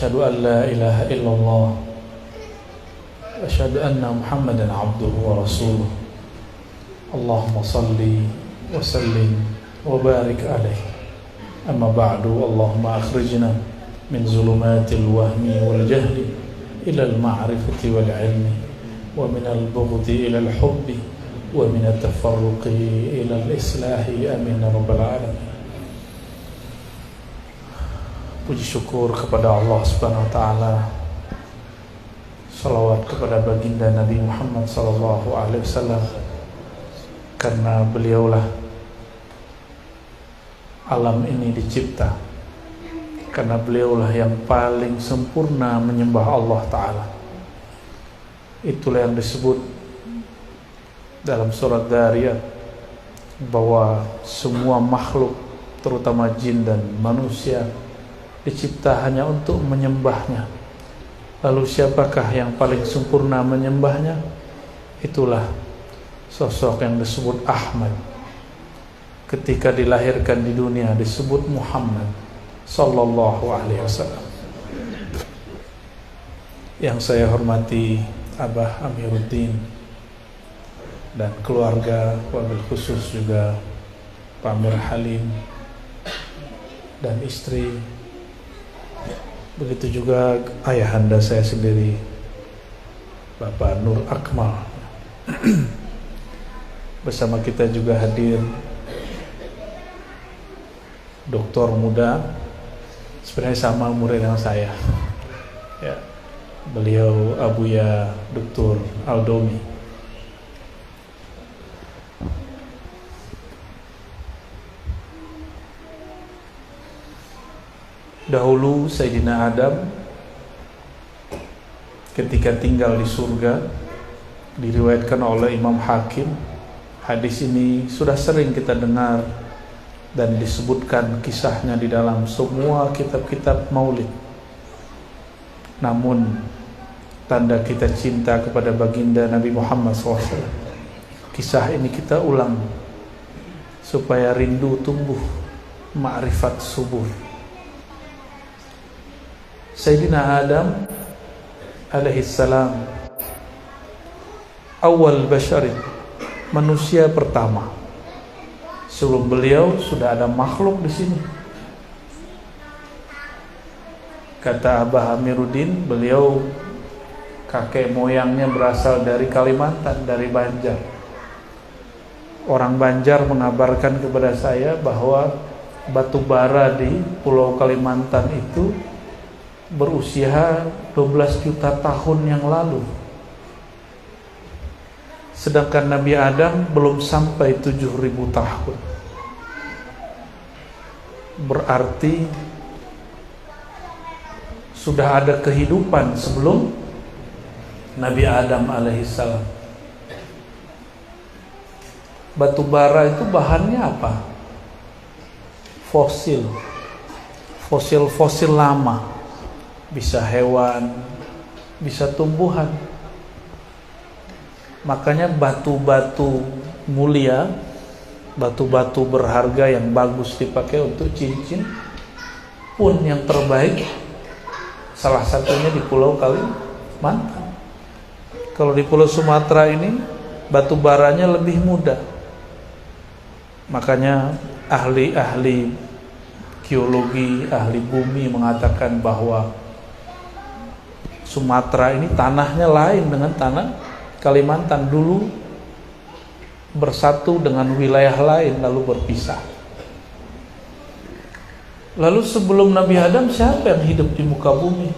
أشهد أن لا إله إلا الله أشهد أن محمدا عبده ورسوله اللهم صل وسلم وبارك عليه أما بعد اللهم أخرجنا من ظلمات الوهم والجهل إلى المعرفة والعلم ومن البغض إلى الحب ومن التفرق إلى الإصلاح آمين رب العالمين. Puji syukur kepada Allah Subhanahu wa taala. Salawat kepada baginda Nabi Muhammad sallallahu alaihi wasallam, karena beliaulah alam ini dicipta, karena beliaulah yang paling sempurna menyembah Allah taala. Itulah yang disebut dalam surat Dzariyat bahwa semua makhluk terutama jin dan manusia dicipta hanya untuk menyembahnya. Lalu siapakah yang paling sempurna menyembahnya? Itulah sosok yang disebut Ahmad. Ketika dilahirkan di dunia disebut Muhammad sallallahu alaihi wasallam. Yang saya hormati Abah Amiruddin dan keluarga, wabil khusus juga Pak Amir Halim dan istri. Begitu juga ayahanda saya sendiri, Bapak Nur Akmal. Bersama kita juga hadir doktor muda, sebenarnya sama umur dengan saya. Ya, beliau Abuya Dr. Aldomi. Dahulu Sayyidina Adam ketika tinggal di surga, diriwayatkan oleh Imam Hakim. Hadis ini sudah sering kita dengar dan disebutkan kisahnya di dalam semua kitab-kitab maulid. Namun tanda kita cinta kepada baginda Nabi Muhammad SAW, kisah ini kita ulang supaya rindu tumbuh, ma'rifat subur. Sayyidina Adam alaihissalam awal basyarin, manusia pertama. Sebelum beliau sudah ada makhluk di sini. Kata Abah Amiruddin, beliau kakek moyangnya berasal dari Kalimantan, dari Banjar. Orang Banjar mengabarkan kepada saya bahwa batu bara di Pulau Kalimantan itu berusia 12 juta tahun yang lalu. Sedangkan Nabi Adam belum sampai 7.000 tahun. Berarti sudah ada kehidupan sebelum Nabi Adam alaihissalam. Batu bara itu bahannya apa? Fosil. Fosil lama. Bisa hewan, bisa tumbuhan. Makanya batu-batu mulia, batu-batu berharga yang bagus dipakai untuk cincin pun yang terbaik salah satunya di Pulau Kalimantan. Kalau di Pulau Sumatera ini batu baranya lebih mudah. Makanya ahli-ahli geologi, ahli bumi mengatakan bahwa Sumatera ini tanahnya lain dengan tanah Kalimantan. Dulu bersatu dengan wilayah lain lalu berpisah. Lalu sebelum Nabi Adam siapa yang hidup di muka bumi?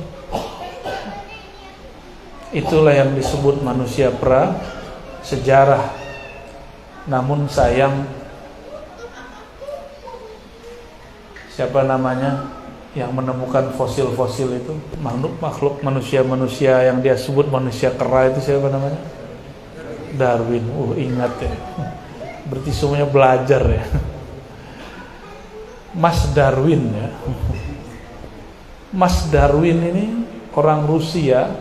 Itulah yang disebut manusia pra sejarah. Namun sayang, siapa namanya yang menemukan fosil-fosil itu, makhluk manusia yang dia sebut manusia kera itu siapa namanya? Darwin. Ingat ya, berarti semuanya belajar ya. Mas Darwin ya. Mas Darwin ini orang Rusia.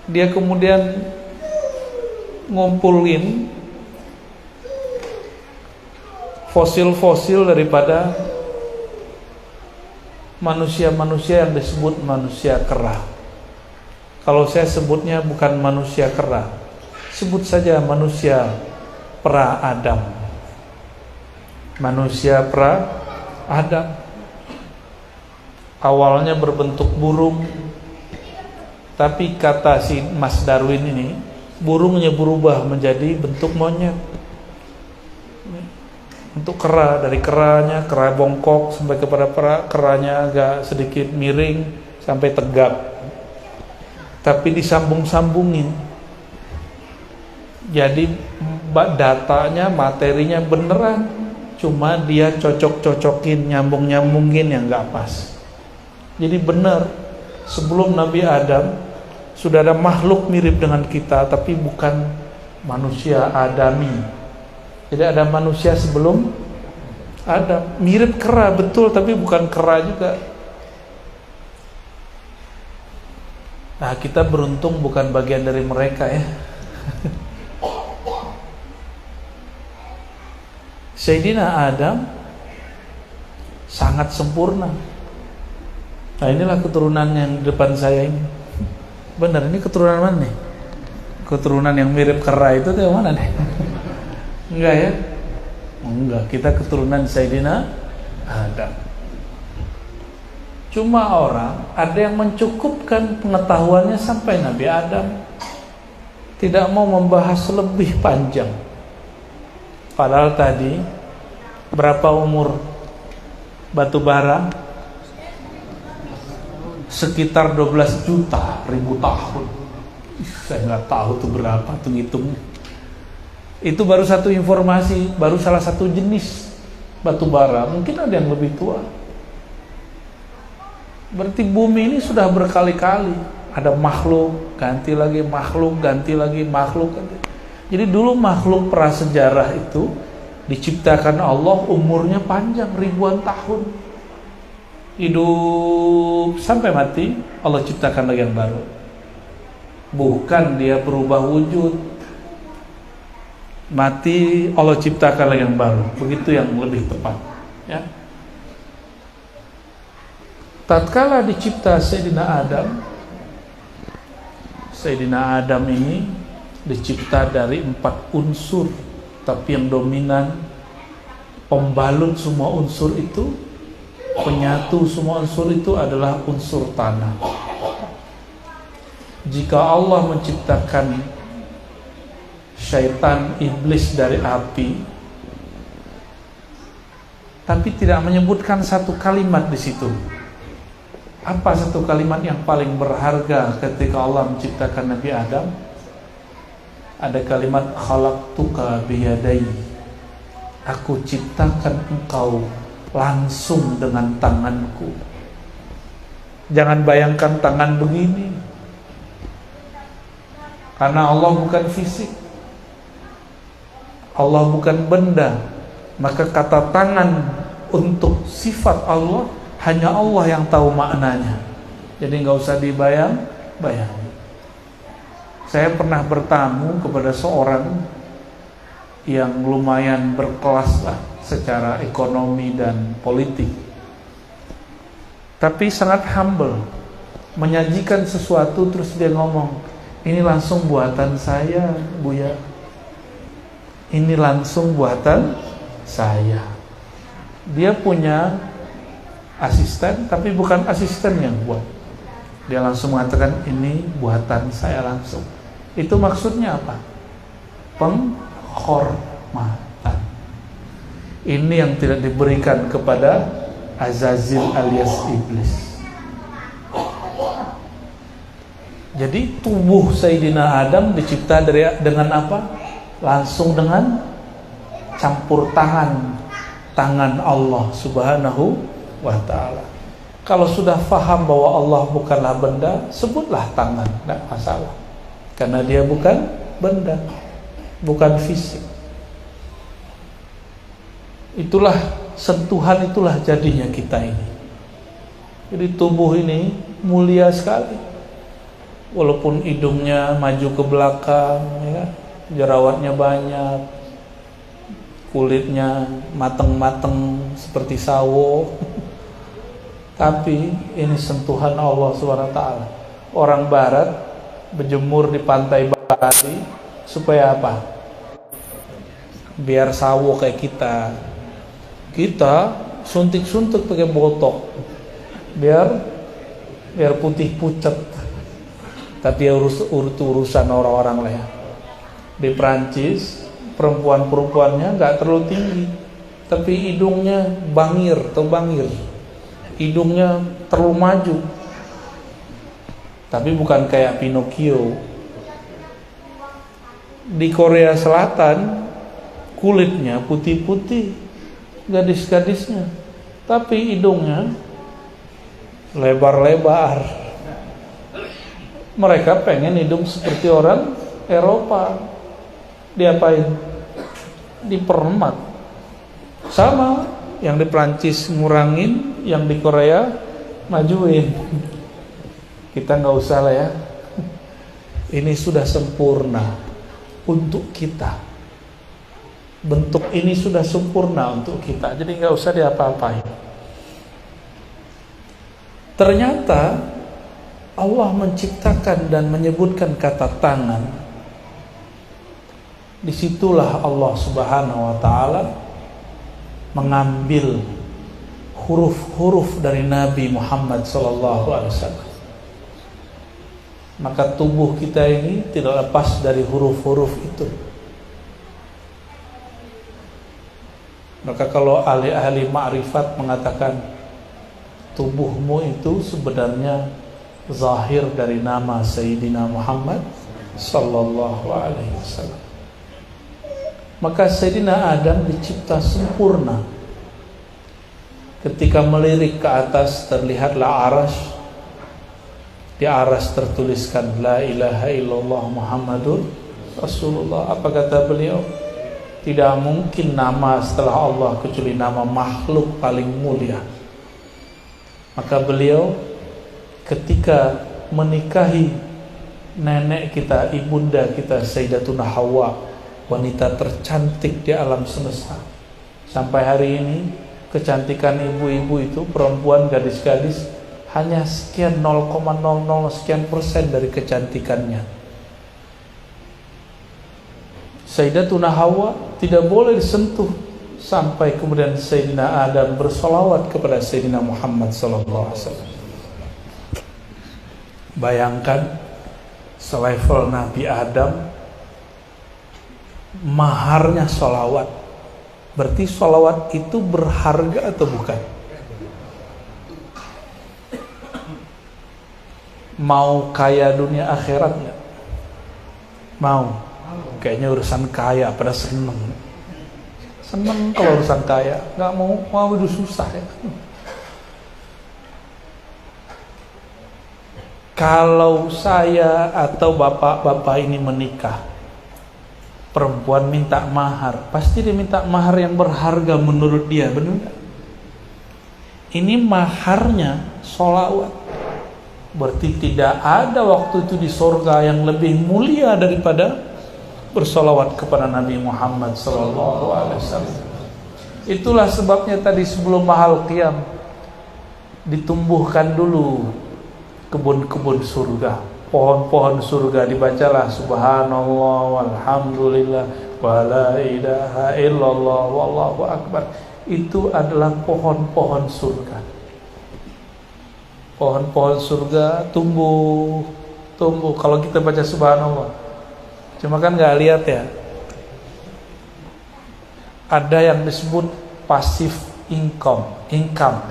Dia kemudian ngumpulin fosil-fosil daripada manusia-manusia yang disebut manusia kera. Kalau saya sebutnya bukan manusia kera, sebut saja manusia pra-Adam. Manusia pra-Adam awalnya berbentuk burung, tapi kata si Mas Darwin ini, burungnya berubah menjadi bentuk monyet. Untuk kera, dari keranya, kera bongkok sampai kepada keranya agak sedikit miring sampai tegap, tapi disambung-sambungin. Jadi datanya, materinya beneran, cuma dia cocok-cocokin, nyambung-nyambungin yang gak pas. Jadi benar, sebelum Nabi Adam sudah ada makhluk mirip dengan kita, tapi bukan manusia Adami. Jadi ada manusia sebelum Adam, mirip kera betul, tapi bukan kera juga. Nah, kita beruntung bukan bagian dari mereka ya. Sayyidina Adam sangat sempurna. Nah, inilah keturunan yang di depan saya ini. Benar, ini keturunan mana nih? Keturunan yang mirip kera itu tuh yang mana nih? Enggak ya? Enggak, kita keturunan Sayyidina Adam. Cuma orang ada yang mencukupkan pengetahuannya sampai Nabi Adam, tidak mau membahas lebih panjang. Padahal tadi berapa umur batu bara? Sekitar 12 juta ribu tahun. Saya nggak tahu tuh berapa tuh ngitungnya. Itu baru satu informasi, baru salah satu jenis batu bara. Mungkin ada yang lebih tua. Berarti bumi ini sudah berkali-kali ada makhluk, ganti lagi makhluk, ganti lagi makhluk. Jadi dulu makhluk prasejarah itu diciptakan Allah, umurnya panjang ribuan tahun, hidup sampai mati. Allah ciptakan lagi yang baru. Bukan dia berubah wujud, mati Allah ciptakan lagi yang baru. Begitu yang lebih tepat ya. Tatkala dicipta Sayyidina Adam, Sayyidina Adam ini dicipta dari 4 unsur, tapi yang dominan, pembalut semua unsur itu, penyatu semua unsur itu adalah unsur tanah. Jika Allah menciptakan syaitan, iblis dari api, tapi tidak menyebutkan satu kalimat di situ. Apa satu kalimat yang paling berharga ketika Allah menciptakan Nabi Adam? Ada kalimat khalaqtuka biyadai. Aku ciptakan engkau langsung dengan tanganku. Jangan bayangkan tangan begini, karena Allah bukan fisik, Allah bukan benda. Maka kata tangan untuk sifat Allah hanya Allah yang tahu maknanya. Jadi nggak usah dibayang-bayang. Saya pernah bertamu kepada seorang yang lumayan berkelas lah secara ekonomi dan politik, tapi sangat humble. Menyajikan sesuatu terus dia ngomong, ini langsung buatan saya, Buya. Ini langsung buatan saya. Dia punya asisten, tapi bukan asisten yang buat. Dia langsung mengatakan, ini buatan saya langsung. Itu maksudnya apa? Penghormatan. Ini yang tidak diberikan kepada Azazil alias iblis. Jadi tubuh Sayyidina Adam dicipta dengan apa? Langsung dengan campur tangan Allah Subhanahu wa ta'ala. Kalau sudah faham bahwa Allah bukanlah benda, sebutlah tangan, tidak masalah. Karena dia bukan benda, bukan fisik. Itulah sentuhan, itulah jadinya kita ini. Jadi tubuh ini mulia sekali. Walaupun hidungnya maju ke belakang, ya, jerawatnya banyak, kulitnya mateng-mateng seperti sawo, Tapi ini sentuhan Allah SWT. Orang barat berjemur di pantai Bali supaya apa? Biar sawo kayak kita. Kita suntik-suntik pakai botok. Biar putih pucat. Tapi urusan orang-orang lah ya. Di Prancis perempuannya nggak terlalu tinggi, tapi hidungnya bangir. Hidungnya terlalu maju. Tapi bukan kayak Pinocchio. Di Korea Selatan kulitnya putih-putih, gadis-gadisnya, tapi hidungnya lebar-lebar. Mereka pengen hidung seperti orang Eropa. Diapain? Dipermak. Sama, yang di Prancis ngurangin, yang di Korea majuin. Kita nggak usah lah ya. Ini sudah sempurna untuk kita. Bentuk ini sudah sempurna untuk kita. Jadi nggak usah diapa-apain. Ternyata Allah menciptakan dan menyebutkan kata tangan. Disitulah Allah Subhanahu wa ta'ala mengambil huruf-huruf dari Nabi Muhammad SAW. Maka tubuh kita ini tidak lepas dari huruf-huruf itu. Maka kalau ahli-ahli ma'rifat mengatakan tubuhmu itu sebenarnya zahir dari nama Sayyidina Muhammad sallallahu alaihi wasallam. Maka Sayyidina Adam dicipta sempurna. Ketika melirik ke atas terlihatlah arsy. Di arsy tertuliskan la ilaha illallah Muhammadur Rasulullah. Apa kata beliau? Tidak mungkin nama setelah Allah kecuali nama makhluk paling mulia. Maka beliau ketika menikahi nenek kita, ibunda kita Sayyidatuna Hawa, wanita tercantik di alam semesta. Sampai hari ini kecantikan ibu-ibu itu, perempuan, gadis-gadis, hanya sekian 0,00 sekian persen dari kecantikannya. Sayyidatuna Hawa tidak boleh disentuh sampai kemudian Sayyidina Adam bersolawat kepada Sayyidina Muhammad SAW. Bayangkan selevel Nabi Adam, maharnya solawat. Berarti solawat itu berharga atau bukan? Mau kaya dunia akhirat nggak? Mau? Kayaknya urusan kaya pada seneng kalau urusan kaya. Nggak mau itu susah ya. Kalau saya atau bapak-bapak ini menikah, perempuan minta mahar, pasti dia minta mahar yang berharga menurut dia, benar nggak? Ini maharnya sholawat. Berarti tidak ada waktu itu di surga yang lebih mulia daripada bersolawat kepada Nabi Muhammad SAW. Itulah sebabnya tadi sebelum mahal qiyam ditumbuhkan dulu kebun-kebun surga, pohon-pohon surga, dibacalah subhanallah walhamdulillah wala ilaha illallah wallahu akbar. Itu adalah pohon-pohon surga. Pohon-pohon surga tumbuh. Kalau kita baca subhanallah, cuma kan nggak lihat ya. Ada yang disebut passive income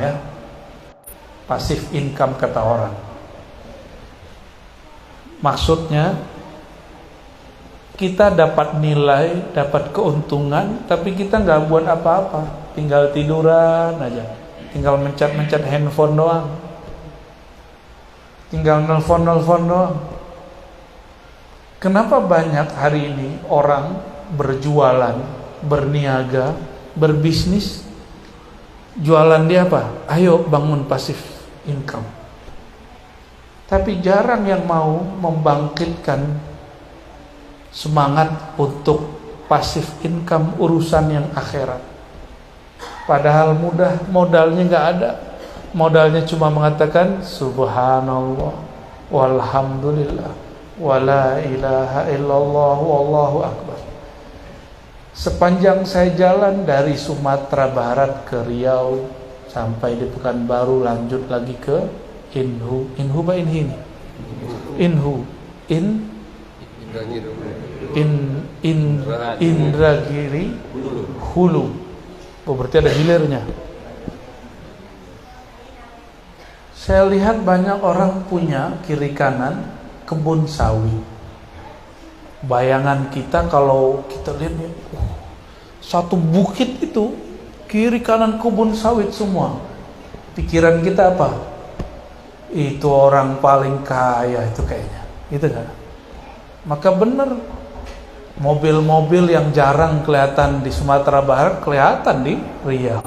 ya. Passive income kata orang. Maksudnya kita dapat nilai, dapat keuntungan, tapi kita nggak buat apa-apa, tinggal tiduran aja, tinggal mencet handphone doang, tinggal nelfon doang. Kenapa banyak hari ini orang berjualan, berniaga, berbisnis? Jualan dia apa? Ayo bangun passive income. Tapi jarang yang mau membangkitkan semangat untuk passive income urusan yang akhirat. Padahal mudah, modalnya nggak ada. modalnya cuma mengatakan subhanallah walhamdulillah wala ilaha illallah wallahu akbar. Sepanjang saya jalan dari Sumatera Barat ke Riau sampai di Pekanbaru, lanjut lagi ke Inhu Indragiri Hulu. Oh, berarti ada hilirnya. Saya lihat banyak orang punya kiri kanan kebun sawit. Bayangan kita kalau kita lihat satu bukit itu kiri kanan kebun sawit semua. Pikiran kita apa? Itu orang paling kaya itu kayaknya, gitu kan? Maka benar, mobil-mobil yang jarang kelihatan di Sumatera Barat kelihatan di Riau.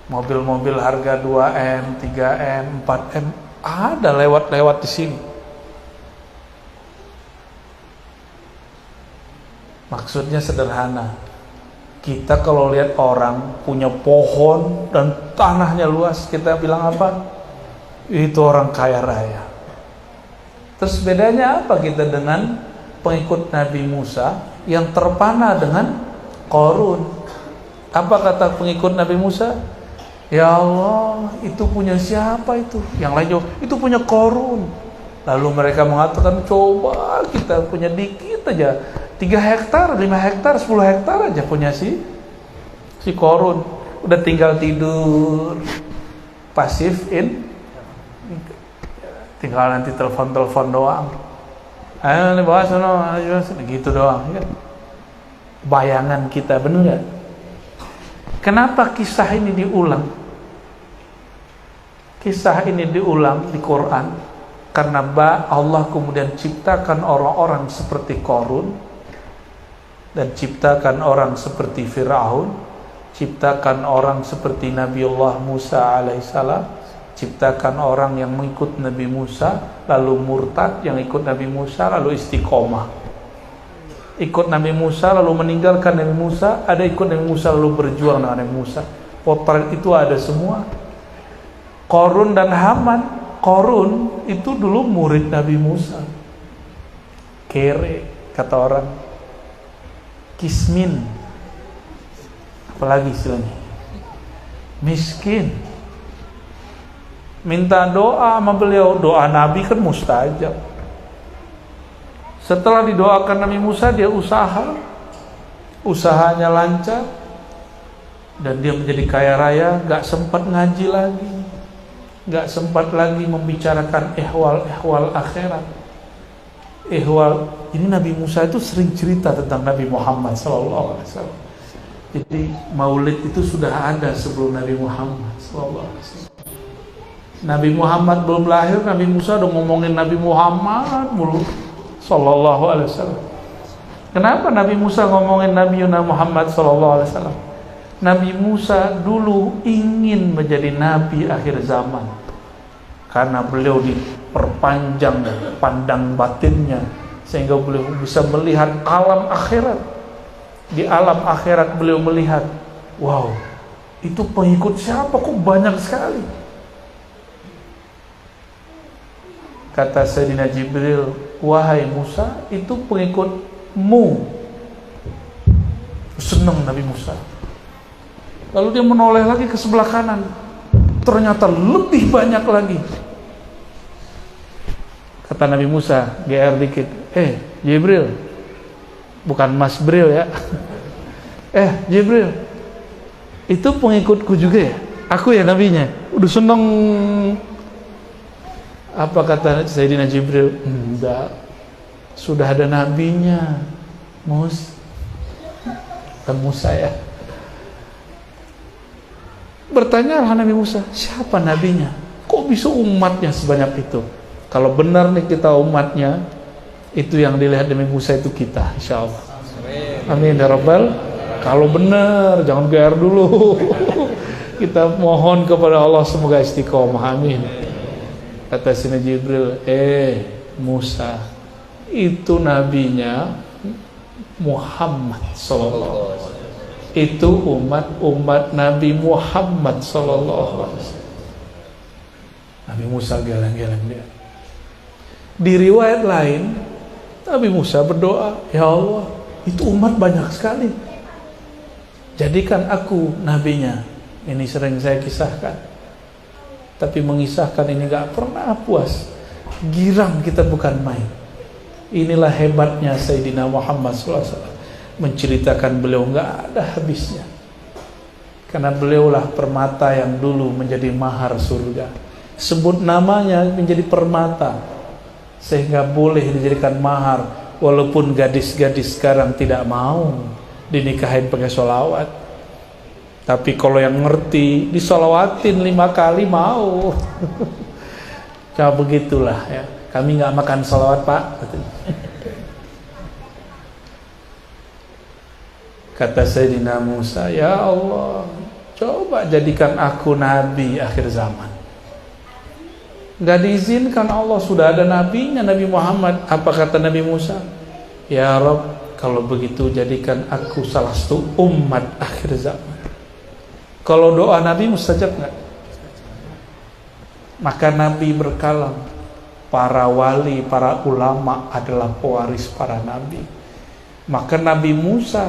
Mobil-mobil harga 2M, 3M, 4M ada lewat-lewat di sini. Maksudnya sederhana. Kita kalau lihat orang punya pohon dan tanahnya luas, kita bilang apa? Itu orang kaya raya. Terus bedanya apa kita dengan pengikut Nabi Musa yang terpana dengan Qarun? Apa kata pengikut Nabi Musa? Ya Allah, itu punya siapa itu? Yang lain jawab, itu punya Qarun. Lalu mereka mengatakan, coba kita punya dikit aja, 3 hektar, 5 hektar, 10 hektar aja punya si Qarun. Udah tinggal tidur, pasif tinggal nanti telepon doang. Ayo nih bahas gitu doang, kan? Bayangan kita, bener gak? Kenapa kisah ini diulang? Kisah ini diulang di Quran karena Allah kemudian ciptakan orang-orang seperti Qarun dan ciptakan orang seperti Fir'aun, ciptakan orang seperti Nabiullah Musa alaihissalam, ciptakan orang yang mengikut Nabi Musa lalu murtad, yang ikut Nabi Musa lalu istiqomah, ikut Nabi Musa lalu meninggalkan Nabi Musa, ada ikut Nabi Musa lalu berjuang dengan Nabi Musa. Potret itu ada semua. Qarun dan Haman. Qarun itu dulu murid Nabi Musa, kere kata orang, kismin, apalagi istilahnya, miskin. Minta doa sama beliau, doa Nabi kan mustajab. Setelah didoakan Nabi Musa, dia usahanya lancar dan dia menjadi kaya raya, gak sempat ngaji lagi, gak sempat lagi membicarakan ehwal akhirat. Ini Nabi Musa itu sering cerita tentang Nabi Muhammad SAW. Jadi maulid itu sudah ada sebelum Nabi Muhammad SAW. Nabi Muhammad belum lahir, Nabi Musa udah ngomongin Nabi Muhammad mulu sallallahu alaihi wasallam. Kenapa Nabi Musa ngomongin Nabi Muhammad sallallahu alaihi wasallam? Nabi Musa dulu ingin menjadi nabi akhir zaman karena beliau diperpanjang pandang batinnya sehingga beliau bisa melihat alam akhirat. Di alam akhirat beliau melihat, wow, itu pengikut siapa kok banyak sekali. Kata Sayyidina Jibril, wahai Musa, itu pengikutmu. Senang Nabi Musa. Lalu dia menoleh lagi ke sebelah kanan, ternyata lebih banyak lagi. Kata Nabi Musa, GR dikit, Jibril, bukan Mas Bril ya. Jibril, itu pengikutku juga ya? Aku ya nabinya. Udah senang. Apa kata Sayyidina Jibril? Enggak, sudah ada nabinya, Musa ya. Bertanyalah Nabi Musa, siapa nabinya? Kok bisa umatnya sebanyak itu? Kalau benar nih kita umatnya, itu yang dilihat Nabi Musa itu kita, insya Allah. Amin ya Rabbal. Kalau benar, jangan GR dulu. Kita mohon kepada Allah semoga istiqomah. Amin. Kata Sayyidina Jibril, Musa, itu nabinya Muhammad sallallahu alaihi wasallam. Itu umat Nabi Muhammad sallallahu alaihi wasallam. Nabi Musa geleng-geleng dia. Di riwayat lain, Nabi Musa berdoa, ya Allah, itu umat banyak sekali, jadikan aku nabinya. Ini sering saya kisahkan, tapi mengisahkan ini gak pernah puas. Girang kita bukan main. Inilah hebatnya Sayyidina Muhammad SAW, menceritakan beliau gak ada habisnya. Karena beliaulah permata yang dulu menjadi mahar surga. Sebut namanya menjadi permata, sehingga boleh dijadikan mahar. Walaupun gadis-gadis sekarang tidak mau dinikahin pakai sholawat, tapi kalau yang ngerti disolawatin 5 kali mau. Coba begitulah ya. Kami nggak makan sholawat Pak. Kata Sayyidina Musa, ya Allah, coba jadikan aku nabi akhir zaman. Gak diizinkan Allah, sudah ada nabinya, Nabi Muhammad. Apa kata Nabi Musa? Ya Rabb, kalau begitu jadikan aku salah satu umat akhir zaman. Kalau doa Nabi mustajab gak? Maka Nabi berkalam, para wali, para ulama adalah pewaris para nabi. Maka Nabi Musa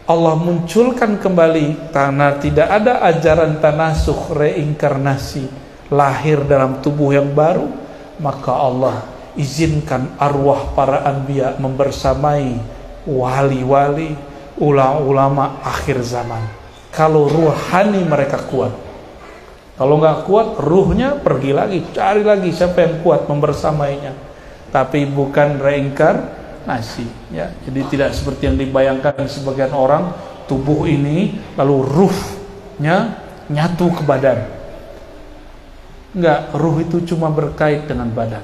Allah munculkan kembali, karena tidak ada ajaran tanasukh, reinkarnasi, lahir dalam tubuh yang baru. Maka Allah izinkan arwah para anbiya membersamai wali-wali, ulama-ulama akhir zaman. Kalau ruhani mereka kuat, kalau nggak kuat ruhnya pergi lagi, cari lagi siapa yang kuat membersamainya. Tapi bukan reinkarnasi ya. Jadi tidak seperti yang dibayangkan sebagian orang, tubuh ini lalu ruhnya nyatu ke badan. Enggak, ruh itu cuma berkait dengan badan.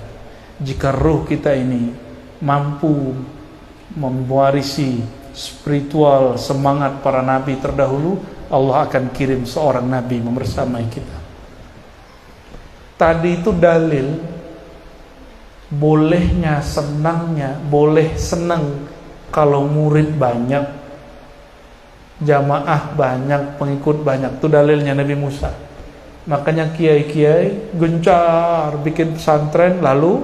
Jika ruh kita ini mampu mewarisi spiritual semangat para nabi terdahulu, Allah akan kirim seorang nabi membersamai kita. Tadi itu dalil bolehnya, senangnya, boleh senang kalau murid banyak, jamaah banyak, pengikut banyak. Itu dalilnya Nabi Musa. Makanya kiai-kiai gencar bikin pesantren, lalu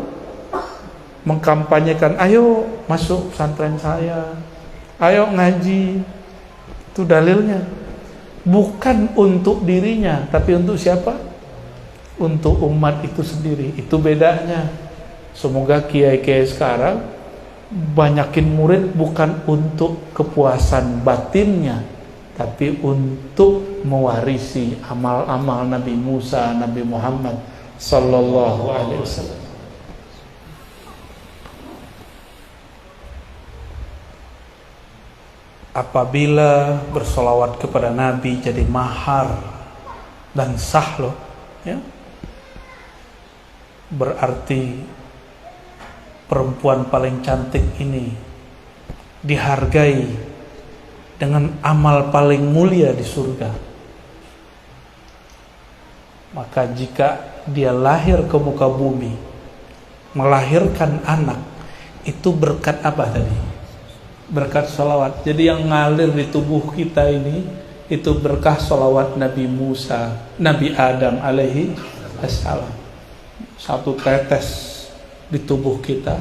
mengkampanyekan, ayo masuk pesantren saya, ayo ngaji. Itu dalilnya. Bukan untuk dirinya, tapi untuk siapa? Untuk umat itu sendiri. Itu bedanya. Semoga kiai-kiai sekarang banyakin murid bukan untuk kepuasan batinnya, tapi untuk mewarisi amal-amal Nabi Musa, Nabi Muhammad sallallahu alaihi wasallam. Apabila bersolawat kepada Nabi jadi mahar dan sah loh ya, berarti perempuan paling cantik ini dihargai dengan amal paling mulia di surga. Maka jika dia lahir ke muka bumi, melahirkan anak, itu berkat apa tadi? Berkat sholawat. Jadi yang ngalir di tubuh kita ini, itu berkah sholawat Nabi Musa, Nabi Adam alaihi assalam. Satu tetes di tubuh kita,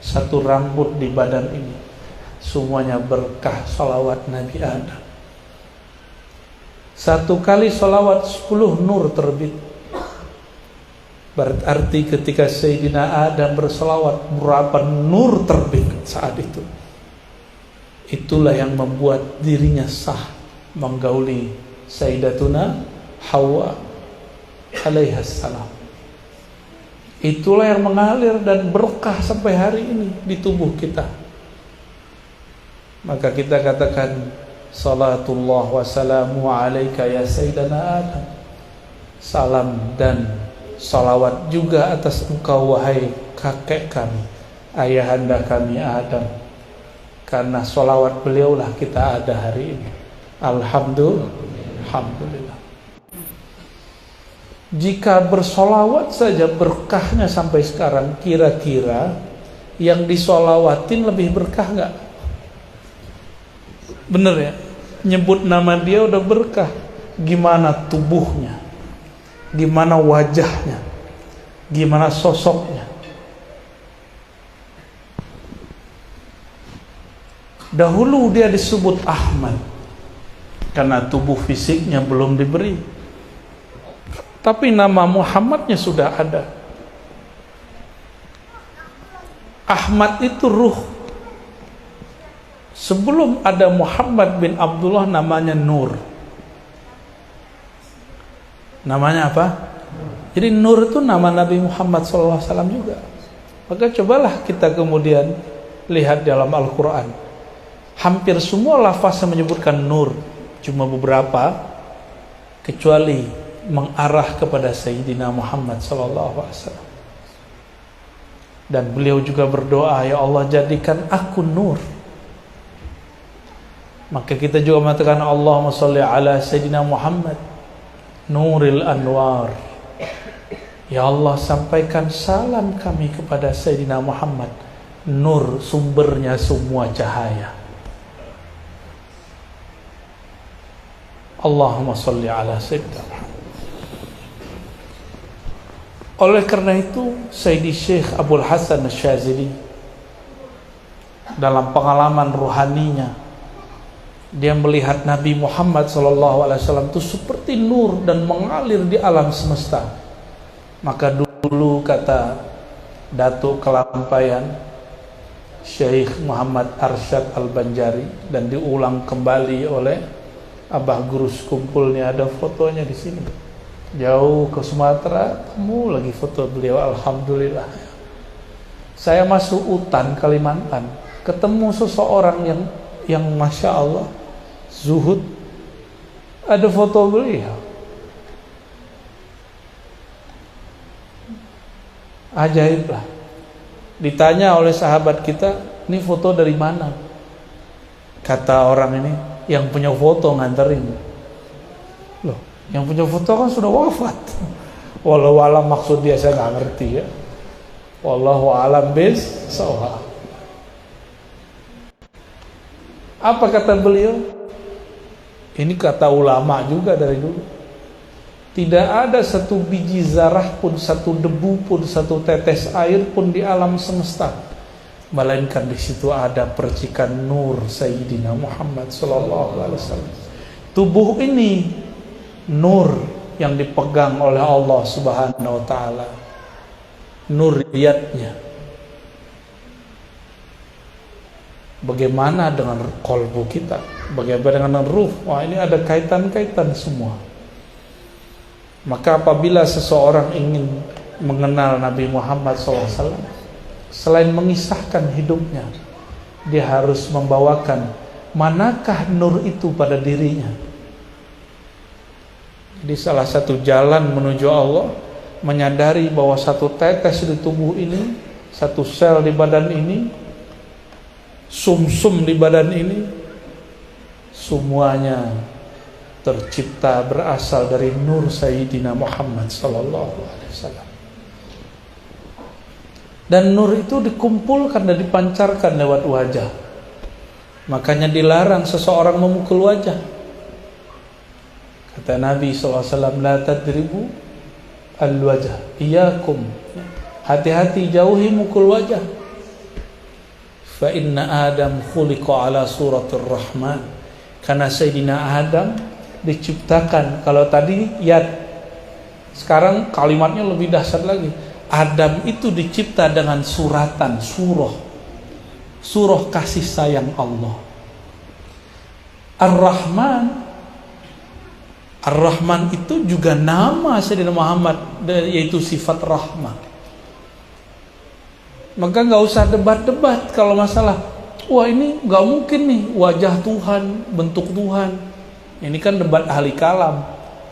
satu rambut di badan ini, semuanya berkah sholawat Nabi Adam. Satu kali sholawat 10 nur terbit. Berarti ketika Sayyidina Adam bersolawat, berapa nur terbit saat itu. Itulah yang membuat dirinya sah menggauli Sayyidatuna Hawa alaihassalam. Itulah yang mengalir dan berkah sampai hari ini di tubuh kita. Maka kita katakan, salatullah wa salamu alaika ya Sayyidana Adam. Salam dan salawat juga atas engkau wahai kakek kami, ayahanda kami Adam. Karena salawat beliaulah kita ada hari ini. Alhamdulillah. Jika bersolawat saja berkahnya sampai sekarang, kira-kira yang disolawatin lebih berkah gak? Bener ya? Nyebut nama dia udah berkah. Gimana tubuhnya? gimana wajahnya, gimana sosoknya. Dahulu dia disebut Ahmad karena tubuh fisiknya belum diberi, tapi nama Muhammadnya sudah ada. Ahmad itu ruh. Sebelum ada Muhammad bin Abdullah namanya Nur. Namanya apa? Jadi Nur itu nama Nabi Muhammad SAW juga. Maka cobalah kita kemudian lihat dalam Al-Quran. Hampir semua lafaz yang menyebutkan Nur, cuma beberapa, kecuali mengarah kepada Sayyidina Muhammad SAW. Dan beliau juga berdoa, ya Allah jadikan aku nur. Maka kita juga mengatakan Allahumma sholli ala Sayyidina Muhammad Nuril Anwar. Ya Allah, sampaikan salam kami kepada Sayyidina Muhammad, nur sumbernya semua cahaya. Allahumma sholli ala Sayyidina Muhammad. Oleh karena itu Sayyidi Syekh Abdul Hasan Asyazili dalam pengalaman ruhaninya, dia melihat Nabi Muhammad SAW itu seperti nur dan mengalir di alam semesta. Maka dulu kata Datuk Kelampaian Syekh Muhammad Arsyad Al-Banjari, dan diulang kembali oleh Abah Guru Sekumpulnya, ada fotonya di sini. Jauh ke Sumatera, temu lagi foto beliau. Alhamdulillah. Saya masuk hutan Kalimantan, ketemu seseorang yang Masya Allah zuhud, ada foto beliau. Ajaib lah. Ditanya oleh sahabat kita, ini foto dari mana? Kata orang ini, yang punya foto nganterin. Loh, yang punya foto kan sudah wafat. Wallahu alam, maksud dia saya nggak ngerti ya. Wallahu alam bis-shawab. Apa kata beliau? Ini kata ulama juga dari dulu. Tidak ada satu biji zarah pun, satu debu pun, satu tetes air pun di alam semesta, melainkan di situ ada percikan nur Sayyidina Muhammad sallallahu alaihi wasallam. Tubuh ini nur yang dipegang oleh Allah Subhanahu wa taala. Nuriyatnya. Bagaimana dengan qalbu kita? Bagaimana dengan ruh? Wah, ini ada kaitan-kaitan semua. Maka apabila seseorang ingin mengenal Nabi Muhammad SAW, selain mengisahkan hidupnya, dia harus membawakan manakah nur itu pada dirinya. Jadi salah satu jalan menuju Allah, menyadari bahwa satu tetes di tubuh ini, satu sel di badan ini, sum-sum di badan ini, semuanya tercipta berasal dari nur Sayyidina Muhammad sallallahu alaihi wasallam. Dan nur itu dikumpulkan dan dipancarkan lewat wajah. Makanya dilarang seseorang memukul wajah. Kata Nabi SAW, la tadribu al-wajah, iyakum, hati-hati, jauhi mukul wajah. Fa inna Adam khuliqa ala suratir Rahman. Karena Sayyidina Adam diciptakan, kalau tadi yad, sekarang kalimatnya lebih dahsyat lagi. Adam itu dicipta dengan suratan, surah kasih sayang Allah. Ar-Rahman itu juga nama Sayyidina Muhammad, yaitu sifat rahmah. Maka nggak usah debat-debat kalau masalah, wah ini nggak mungkin nih wajah Tuhan, bentuk Tuhan. Ini kan debat ahli kalam.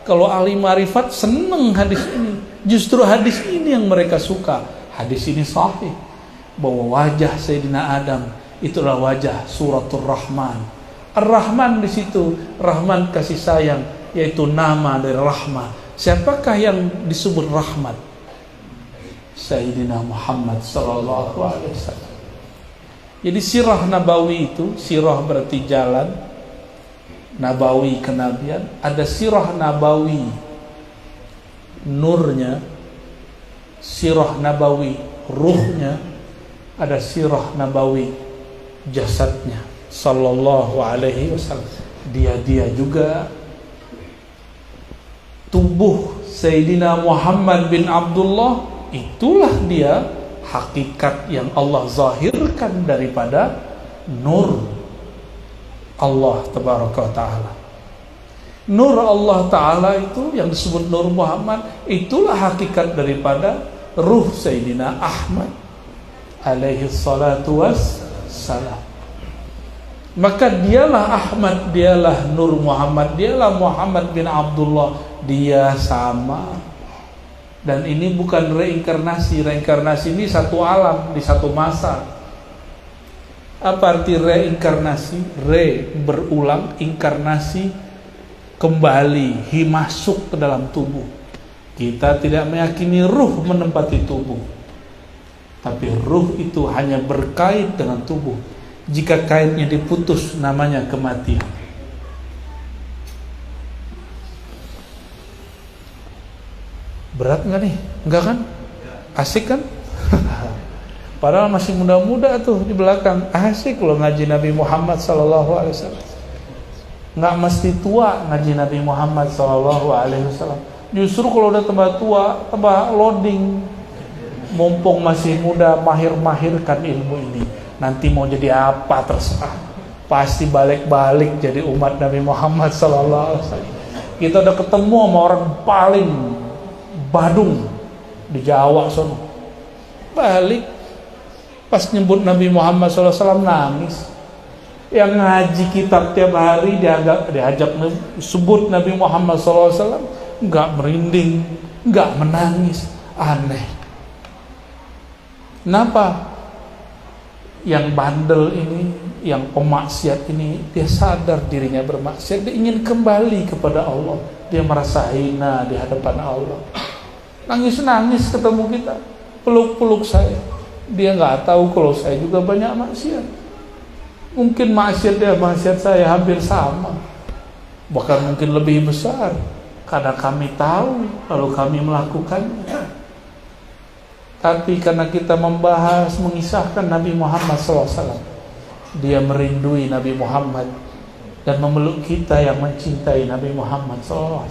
Kalau ahli marifat seneng hadis ini. Justru hadis ini yang mereka suka. Hadis ini sahih, bahwa wajah Sayyidina Adam itulah wajah suratul Rahman. Ar-Rahman di situ, Rahman kasih sayang, yaitu nama dari rahmah. Siapakah yang disebut rahmat? Sayyidina Muhammad sallallahu alaihi wasallam. Jadi sirah nabawi itu, sirah berarti jalan, nabawi kenabian, ada sirah nabawi nurnya, sirah nabawi, ruhnya, ada sirah nabawi, jasadnya sallallahu alaihi wasallam. Dia juga tubuh Sayyidina Muhammad bin Abdullah, itulah dia hakikat yang Allah zahirkan daripada nur Allah tabaraka wa ta'ala. Nur Allah ta'ala itu yang disebut Nur Muhammad, itulah hakikat daripada ruh Sayyidina Ahmad alaihi salatu wassalam. Maka dialah Ahmad, dialah Nur Muhammad, dialah Muhammad bin Abdullah, dia sama. Dan ini bukan reinkarnasi. Reinkarnasi ini satu alam, di satu masa. Apa arti reinkarnasi? Re, berulang, inkarnasi, kembali, masuk ke dalam tubuh. Kita tidak meyakini ruh menempati tubuh, tapi ruh itu hanya berkait dengan tubuh. Jika kaitnya diputus, namanya kematian. Berat nggak nih? Enggak kan? Asik kan? Padahal masih muda-muda tuh di belakang. Asik loh ngaji Nabi Muhammad SAW. Nggak mesti tua ngaji Nabi Muhammad SAW. Justru kalau udah tambah tua, tambah loading. Mumpung masih muda, mahir-mahirkan ilmu ini. Nanti mau jadi apa terserah. Pasti balik-balik jadi umat Nabi Muhammad SAW. Kita udah ketemu sama orang paling badung di Jawa sono. Balik pas nyebut Nabi Muhammad SAW nangis. Yang ngaji kitab tiap hari diajak sebut Nabi Muhammad SAW, nggak merinding, nggak menangis. Aneh. Kenapa? Yang bandel ini, yang pemaksiat ini, dia sadar dirinya bermaksiat, dia ingin kembali kepada Allah. Dia merasa hina di hadapan Allah. Nangis-nangis ketemu kita, peluk-peluk saya. Dia nggak tahu kalau saya juga banyak maksiat. Mungkin maksiat dia, maksiat saya hampir sama, bahkan mungkin lebih besar, karena kami tahu lalu kami melakukannya. Tapi karena kita membahas, mengisahkan Nabi Muhammad SAW, dia merindui Nabi Muhammad dan memeluk kita yang mencintai Nabi Muhammad SAW.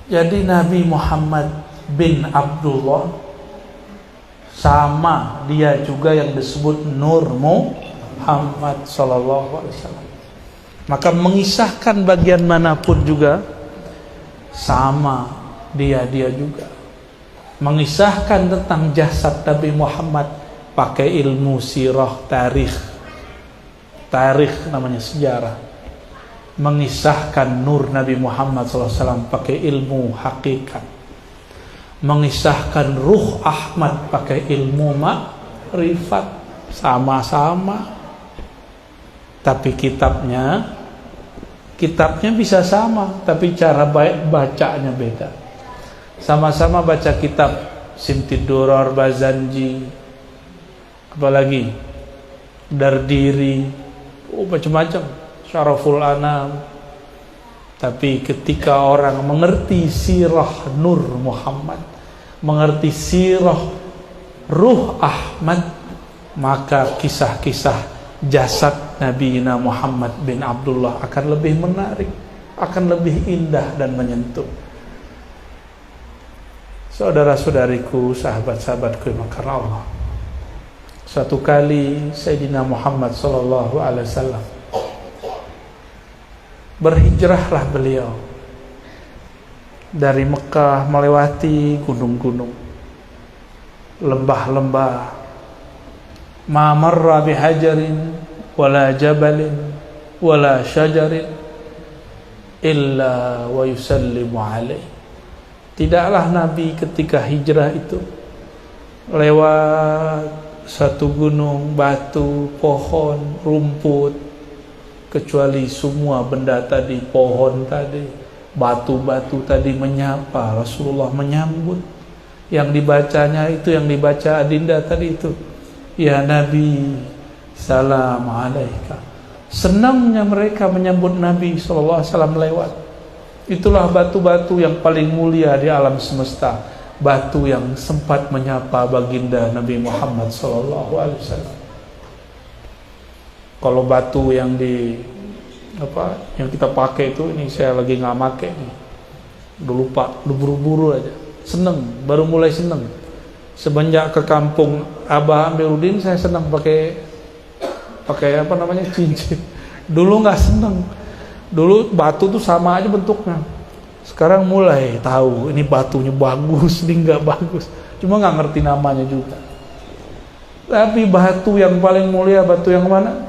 Jadi Nabi Muhammad bin Abdullah sama dia juga yang disebut Nur Muhammad sallallahu alaihi wasallam. Maka mengisahkan bagian manapun juga sama dia juga. Mengisahkan tentang jasad Nabi Muhammad pakai ilmu sirah, tarikh namanya sejarah. Mengisahkan nur Nabi Muhammad SAW pakai ilmu hakikat. Mengisahkan ruh Ahmad pakai ilmu ma'rifat. Sama-sama. Tapi kitabnya bisa sama, tapi cara bacanya beda. Sama-sama baca kitab Simtidurar Bazanji, apalagi Dardiri, macam-macam, Syaraful Anam. Tapi ketika orang mengerti sirah Nur Muhammad, mengerti sirah ruh Ahmad, maka kisah-kisah jasad Nabi Muhammad bin Abdullah akan lebih menarik, akan lebih indah dan menyentuh. Saudara-saudariku, sahabat-sahabatku yang karena Allah, suatu kali Sayyidina Muhammad sallallahu alaihi wasallam berhijrahlah beliau dari Mekah melewati gunung-gunung, lembah-lembah. Ma marra bihajarin wala jabalin wala syajarin illa wa yusallimu alaih. Tidaklah Nabi ketika hijrah itu lewat satu gunung, batu, pohon, rumput, kecuali semua benda tadi, pohon tadi, batu-batu tadi menyapa Rasulullah, menyambut. Yang dibacanya itu, yang dibaca Adinda tadi itu, ya Nabi, salam alaika. Senangnya mereka menyambut Nabi SAW lewat. Itulah batu-batu yang paling mulia di alam semesta, batu yang sempat menyapa baginda Nabi Muhammad SAW. Kalau batu yang yang kita pakai itu, ini saya lagi nggak pakai nih, udah lupa, udah buru-buru aja. Seneng, baru mulai seneng. Semenjak ke kampung Abah Amiruddin saya senang pakai cincin. Dulu nggak seneng. Dulu batu tuh sama aja bentuknya. Sekarang mulai tahu ini batunya bagus, ini nggak bagus. Cuma nggak ngerti namanya juga. Tapi batu yang paling mulia batu yang mana?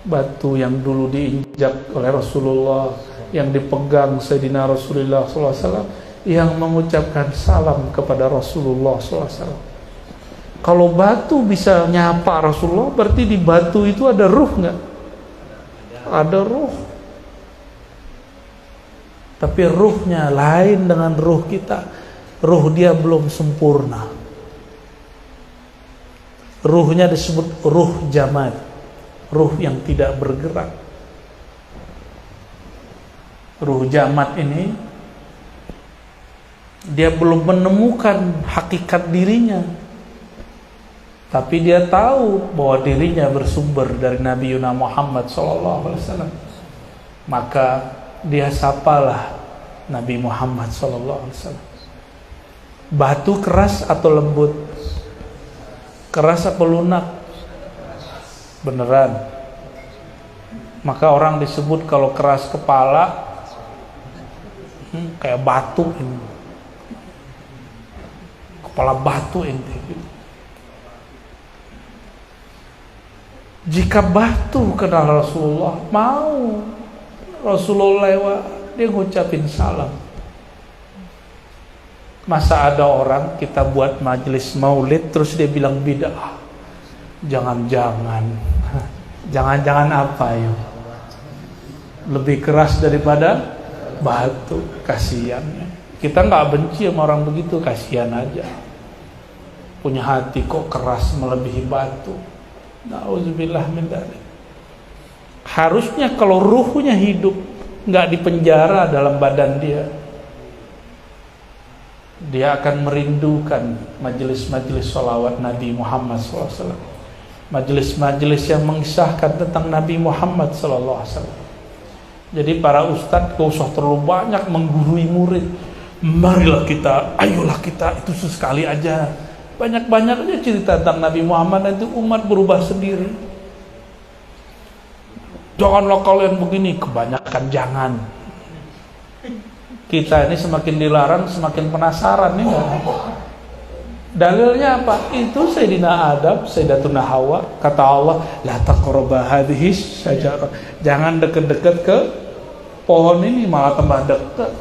Batu yang dulu diinjak oleh Rasulullah, yang dipegang Sayyidina Rasulullah SAW, yang mengucapkan salam kepada Rasulullah SAW. Kalau batu bisa nyapa Rasulullah, berarti di batu itu ada ruh nggak? Ada ruh. Tapi ruhnya lain dengan ruh kita. Ruh dia belum sempurna. Ruhnya disebut ruh jamad, ruh yang tidak bergerak. Ruh jamad ini dia belum menemukan hakikat dirinya, tapi dia tahu bahwa dirinya bersumber dari Nabi Muhammad SAW. Maka dia sapalah Nabi Muhammad SAW. Batu keras atau lembut? Keras apa lunak? Beneran. Maka orang disebut kalau keras kepala kayak batu ini. Kepala batu ente. Jika batu kenal Rasulullah, mau Rasulullah lewat, dia ngucapin salam. Masa ada orang kita buat majelis maulid terus dia bilang bid'ah? Jangan-jangan apa ya? Lebih keras daripada batu, kasihan. Kita nggak benci sama orang begitu, kasihan aja. Punya hati kok keras melebihi batu. Nauzubillah min dzalik. Harusnya kalau ruhnya hidup, nggak dipenjara dalam badan dia, dia akan merindukan majelis-majelis sholawat Nabi Muhammad SAW, majelis-majelis yang mengisahkan tentang Nabi Muhammad SAW. Jadi para ustadz gak usah terlalu banyak menggurui murid. Marilah kita, ayolah kita, itu sesekali aja. Banyak-banyak aja cerita tentang Nabi Muhammad, nanti umat berubah sendiri. Janganlah kalian begini, kebanyakan jangan. Kita ini semakin dilarang semakin penasaran nih. Dalilnya apa? Itu Sayyidina Adam, Sayyidatuna Hawa, kata Allah, la taqrabu hadhihi syajarah. Jangan deket-deket ke pohon ini, malah tambah dekat.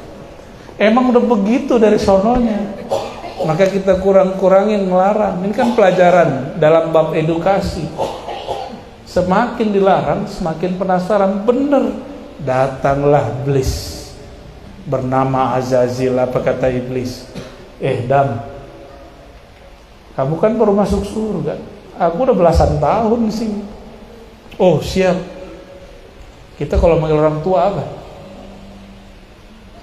Emang udah begitu dari sononya. Maka kita kurang-kurangin melarang. Ini kan pelajaran dalam bab edukasi. Semakin dilarang, semakin penasaran. Bener, datanglah iblis bernama Azazil. Apa kata iblis? Dam, kamu kan baru masuk surga. Aku udah belasan tahun di sini. Oh siap. Kita kalau manggil orang tua apa?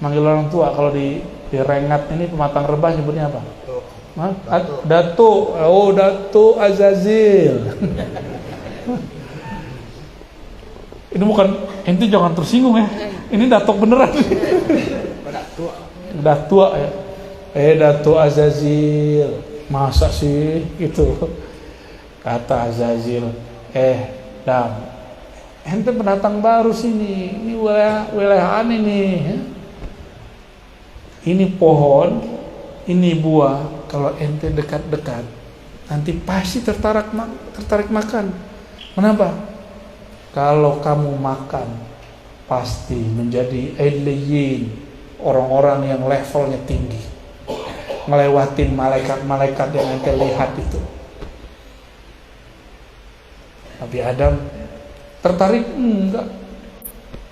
Manggil orang tua kalau di Rengat ini pematang rebah nyebutnya apa? Datuk. Oh Datuk Azazil. Ini bukan, ente jangan tersinggung ya. Ini datuk beneran. Datuk ya. Datuk Azazil. Masa sih gitu? Kata Azazil. Dam, ente pendatang baru sini. Ini wilayah aneh nih. Ini pohon, ini buah. Kalau ente dekat-dekat, nanti pasti tertarik makan. Kenapa? Kalau kamu makan, pasti menjadi eliyin, orang-orang yang levelnya tinggi, ngelewatin malaikat-malaikat yang ente lihat itu. Nabi Adam tertarik? Enggak.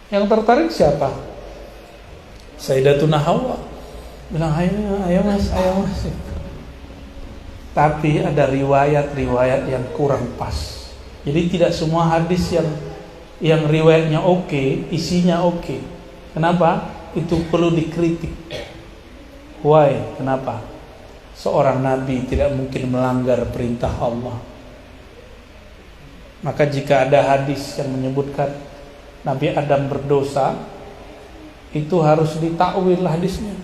Yang tertarik siapa? Sayyidatuna Hawa. Bilang ayo mas. Tapi ada riwayat-riwayat yang kurang pas. Jadi tidak semua hadis yang riwayatnya oke, isinya oke. Kenapa? Itu perlu dikritik. Why? Kenapa? Seorang nabi tidak mungkin melanggar perintah Allah. Maka jika ada hadis yang menyebutkan Nabi Adam berdosa, itu harus ditakwil hadisnya.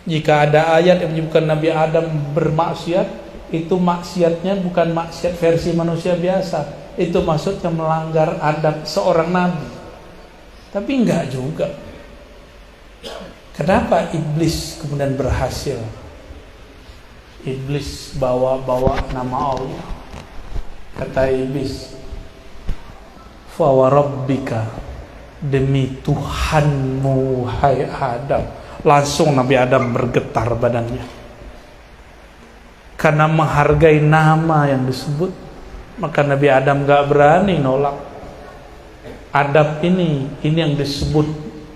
Jika ada ayat yang menyebutkan Nabi Adam bermaksiat, itu maksiatnya bukan maksiat versi manusia biasa. Itu maksudnya melanggar adab seorang nabi. Tapi enggak juga. Kenapa iblis kemudian berhasil? Iblis bawa nama Allah. Kata iblis, fa wa rabbika, demi Tuhanmu hai Adam. Langsung Nabi Adam bergetar badannya, karena menghargai nama yang disebut. Maka Nabi Adam gak berani nolak. Adab ini yang disebut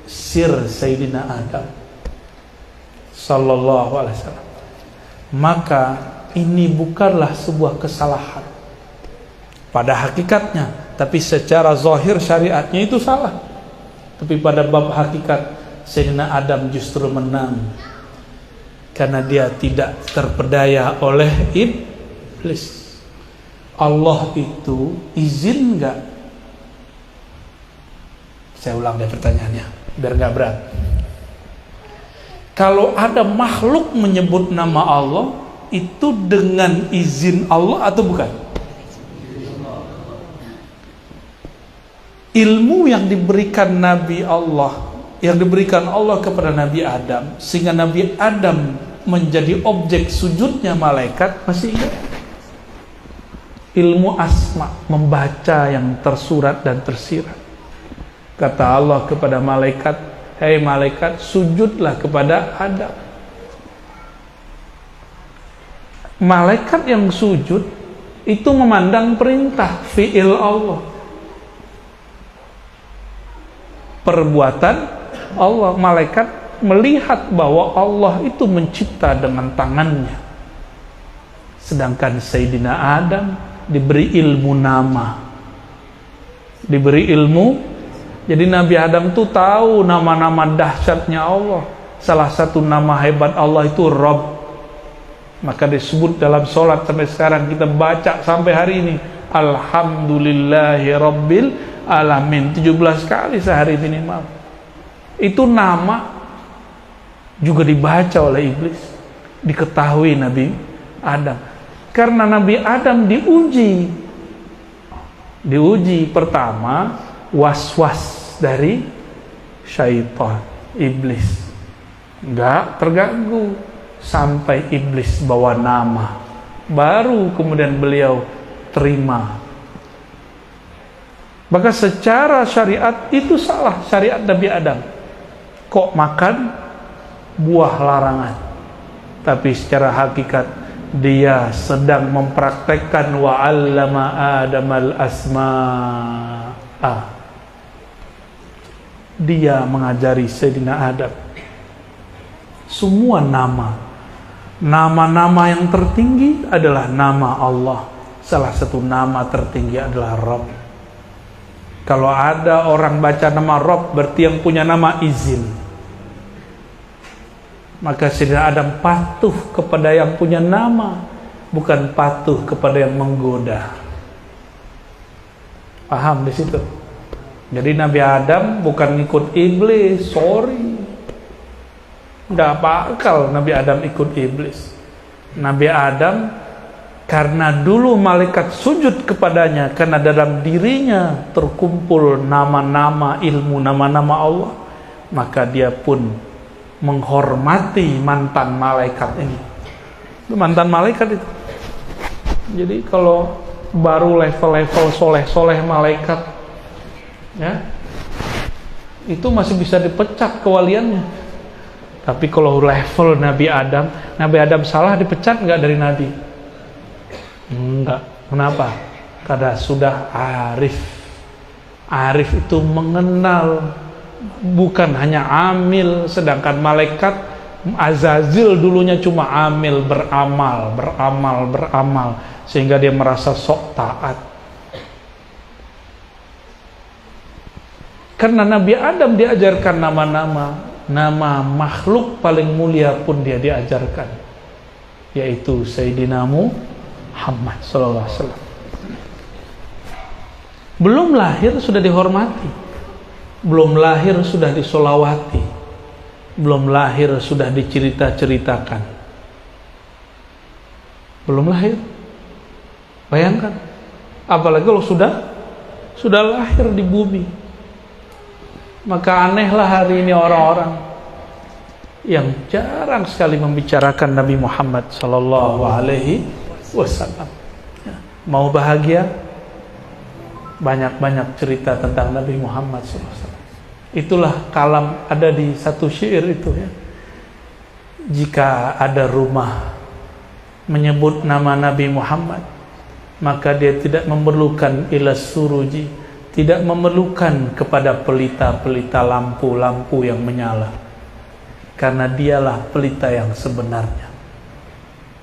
sir Sayyidina Adam sallallahu alaihi wasallam. Maka ini bukanlah sebuah kesalahan pada hakikatnya, tapi secara zahir syariatnya itu salah. Tapi pada bab hakikat, Sayyidina Adam justru menang karena dia tidak terpedaya oleh iblis. Allah itu izin enggak? Saya ulang deh pertanyaannya biar enggak berat. Kalau ada makhluk menyebut nama Allah, itu dengan izin Allah atau bukan? Ilmu yang diberikan Nabi Allah, yang diberikan Allah kepada Nabi Adam, sehingga Nabi Adam menjadi objek sujudnya malaikat, masih ingat? Ilmu asma, membaca yang tersurat dan tersirat. Kata Allah kepada malaikat, hei malaikat, sujudlah kepada Adam. Malaikat yang sujud itu memandang perintah fi'il Allah, perbuatan Allah. Malaikat melihat bahwa Allah itu mencipta dengan tangannya. Sedangkan Sayyidina Adam diberi ilmu nama, diberi ilmu. Jadi Nabi Adam tuh tahu nama-nama dahsyatnya Allah. Salah satu nama hebat Allah itu Rabb. Maka disebut dalam sholat sampai sekarang kita baca sampai hari ini, Alhamdulillahi Rabbil Alamin 17 kali sehari minimal. Itu nama juga dibaca oleh iblis, diketahui Nabi Adam. Karena Nabi Adam diuji pertama was-was dari syaitan, iblis. Enggak terganggu sampai iblis bawa nama, baru kemudian beliau terima. Maka secara syariat itu salah syariat Nabi Adam. Kok makan buah larangan? Tapi secara hakikat dia sedang mempraktekkan wa 'allama Adamal asma'a. Dia mengajari Sayyidina Adam semua nama-nama yang tertinggi adalah nama Allah. Salah satu nama tertinggi adalah Rabb. Kalau ada orang baca nama Rabb, berarti yang punya nama izin. Maka Sayyidina Adam patuh kepada yang punya nama, bukan patuh kepada yang menggoda. Paham di situ? Jadi Nabi Adam bukan ikut iblis, sorry. Nggak bakal Nabi Adam ikut iblis. Nabi Adam karena dulu malaikat sujud kepadanya, karena dalam dirinya terkumpul nama-nama ilmu, nama-nama Allah, maka dia pun menghormati mantan malaikat ini. Itu mantan malaikat itu. Jadi kalau baru level-level soleh-soleh malaikat, ya, itu masih bisa dipecat kewaliannya. Tapi kalau level Nabi Adam salah dipecat nggak dari Nabi? Enggak. Kenapa? Karena sudah arif. Arif itu mengenal, bukan hanya amil. Sedangkan malaikat Azazil dulunya cuma amil, beramal, sehingga dia merasa sok taat. Karena Nabi Adam diajarkan nama-nama, nama makhluk paling mulia pun dia diajarkan, yaitu Sayyidina Muhammad sallallahu alaihi wasallam. Belum lahir sudah dihormati, belum lahir sudah disolawati, belum lahir sudah dicerita-ceritakan. Belum lahir, bayangkan, apalagi kalau sudah lahir di bumi. Maka anehlah hari ini orang-orang yang jarang sekali membicarakan Nabi Muhammad sallallahu alaihi wasallam. Mau bahagia, banyak-banyak cerita tentang Nabi Muhammad SAW. Itulah kalam ada di satu syair itu ya. Jika ada rumah menyebut nama Nabi Muhammad, maka dia tidak memerlukan ilas suruji, tidak memerlukan kepada pelita-pelita lampu-lampu yang menyala, karena dialah pelita yang sebenarnya.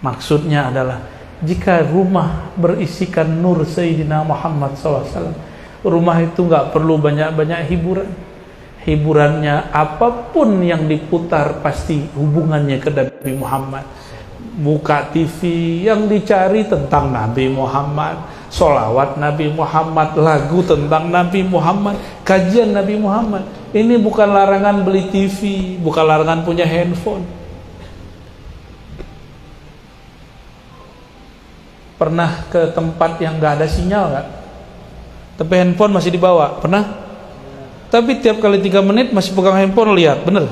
Maksudnya adalah, jika rumah berisikan nur Sayyidina Muhammad SAW, rumah itu nggak perlu banyak-banyak hiburan. Hiburannya apapun yang diputar pasti hubungannya ke Nabi Muhammad. Buka TV, yang dicari tentang Nabi Muhammad, sholawat Nabi Muhammad, lagu tentang Nabi Muhammad, kajian Nabi Muhammad. Ini bukan larangan beli TV, bukan larangan punya handphone. Pernah ke tempat yang gak ada sinyal gak? Tapi handphone masih dibawa, pernah? Tapi tiap kali 3 menit masih pegang handphone, lihat, bener?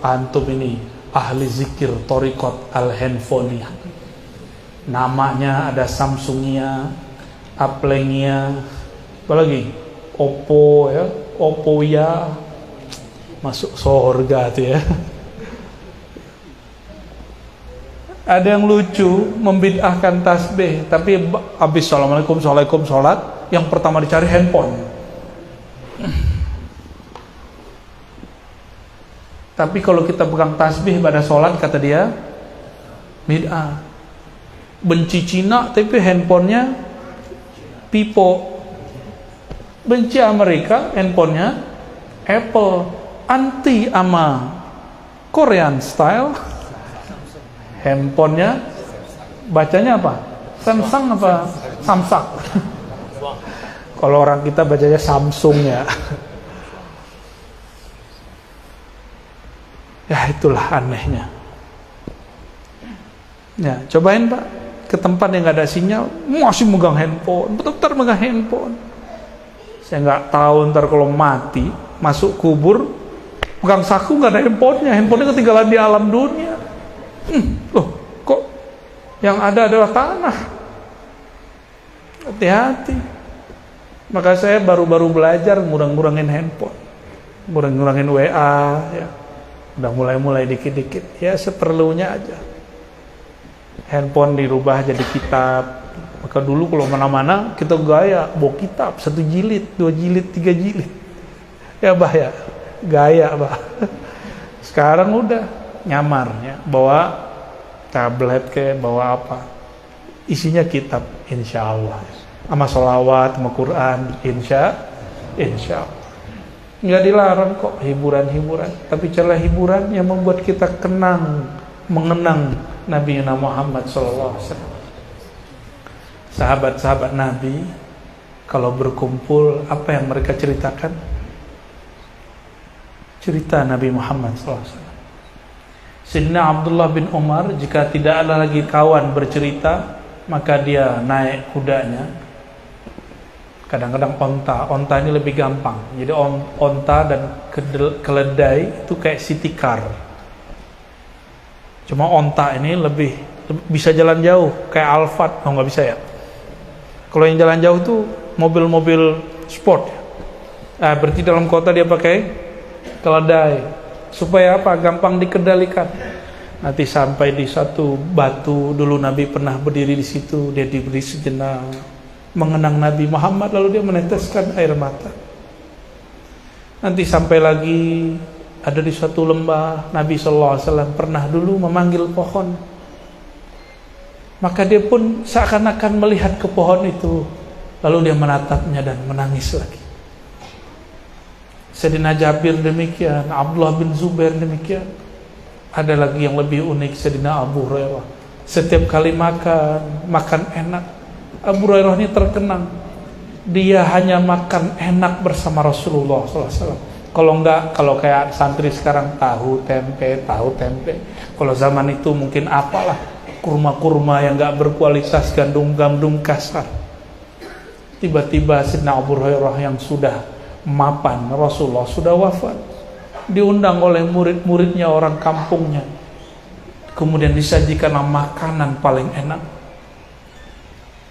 Antum ini ahli zikir Thariqat Al-Handphoniyah. Namanya ada Samsungia, Aplengia, apalagi Oppo ya, Oppo ya, masuk surga tuh ya. Ada yang lucu membid'ahkan tasbih, tapi habis assalamualaikum sholat, yang pertama dicari handphone. Tapi kalau kita pegang tasbih pada sholat, kata dia bid'ah. Benci Cina tapi handphonenya Pipo. Benci Amerika, handphonenya Apple. Anti ama Korean style, handphonenya bacanya apa? Samsung apa? Samsung. Kalau orang kita bacanya Samsung ya. Ya itulah anehnya. Ya, cobain Pak ke tempat yang gak ada sinyal, masih megang handphone, betul-betul megang handphone. Saya nggak tahu ntar kalau mati masuk kubur pegang saku nggak ada handphonenya, handphonenya ketinggalan di alam dunia. Loh, kok yang ada adalah tanah? Hati-hati. Maka saya baru-baru belajar ngurang-ngurangin handphone, ngurang-ngurangin WA ya. Udah mulai dikit-dikit ya, seperlunya aja. Handphone dirubah jadi kitab. Maka dulu kalau mana-mana kita gaya bawa kitab 1 jilid, 2 jilid, 3 jilid. Ya bah ya, gaya bah. Sekarang udah nyamar ya, bawa tablet kayak bawa apa, isinya kitab, insya Allah. Sama sholawat, sama Quran, insya Allah. Nggak dilarang kok hiburan-hiburan, tapi carilah hiburan yang membuat kita mengenang Nabi Muhammad SAW. Sahabat-sahabat Nabi kalau berkumpul, apa yang mereka ceritakan? Cerita Nabi Muhammad SAW. Sayyidina Abdullah bin Umar, jika tidak ada lagi kawan bercerita, maka dia naik kudanya. Kadang-kadang onta ini lebih gampang. Jadi onta dan keledai itu kayak city car. Cuma onta ini lebih bisa jalan jauh, kayak Alphard. Oh nggak bisa ya. Kalau yang jalan jauh itu mobil-mobil sport. Berarti dalam kota dia pakai keledai. Supaya apa? Gampang dikendalikan. Nanti sampai di satu batu, dulu Nabi pernah berdiri di situ, dia diberi sejenak, mengenang Nabi Muhammad, lalu dia meneteskan air mata. Nanti sampai lagi ada di suatu lembah, Nabi SAW pernah dulu memanggil pohon, maka dia pun seakan-akan melihat ke pohon itu, lalu dia menatapnya dan menangis lagi. Sayyidina Jabir demikian, Abdullah bin Zubair demikian. Ada lagi yang lebih unik, Sayyidina Abu Hurairah. Setiap kali makan enak. Abu Hurairah ini terkenang, dia hanya makan enak bersama Rasulullah SAW. Kalau kayak santri sekarang tahu tempe. Kalau zaman itu mungkin apalah, kurma yang nggak berkualitas, gandum kasar. Tiba-tiba Sayyidina Abu Hurairah yang sudah mapan, Rasulullah sudah wafat, diundang oleh murid-muridnya, orang kampungnya, kemudian disajikan makanan paling enak.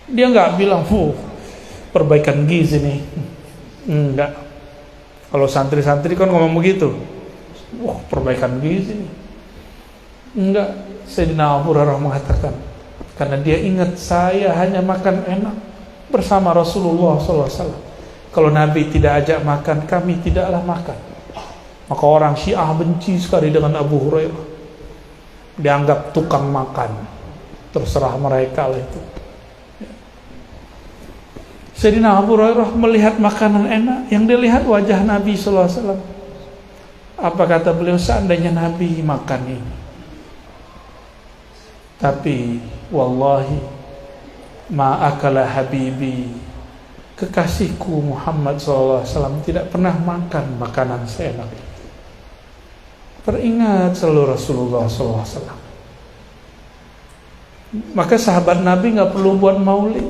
Dia nggak bilang, perbaikan gizi nih, enggak. Kalau santri-santri kan ngomong begitu, perbaikan gizi nih, enggak. Sayyidina Abu Hurairah mengatakan, karena dia ingat, saya hanya makan enak bersama Rasulullah SAW. Kalau Nabi tidak ajak makan, kami tidaklah makan. Maka orang Syiah benci sekali dengan Abu Hurairah, dianggap tukang makan. Terserah mereka lah itu. Sayyidina Abu Hurairah melihat makanan enak, yang dilihat wajah Nabi SAW. Apa kata beliau? Seandainya Nabi makan ini, tapi wallahi ma akala habibi, kekasihku Muhammad SAW tidak pernah makan makanan seenak. Teringat selalu Rasulullah SAW. Maka sahabat Nabi nggak perlu buat maulid,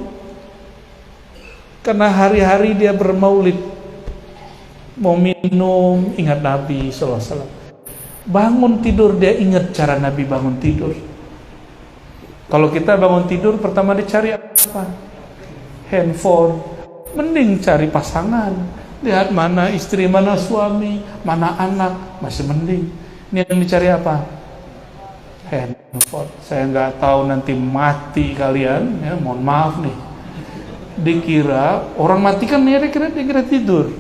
karena hari-hari dia bermaulid. Mau minum, ingat Nabi SAW. Bangun tidur, dia ingat cara Nabi bangun tidur. Kalau kita bangun tidur, pertama dicari apa? Handphone. Mending cari pasangan, lihat mana istri, mana suami, mana anak, masih mending. Ini yang dicari apa? Handphone. Saya nggak tahu nanti mati kalian, ya, mohon maaf nih. Dikira orang mati kan dikira tidur.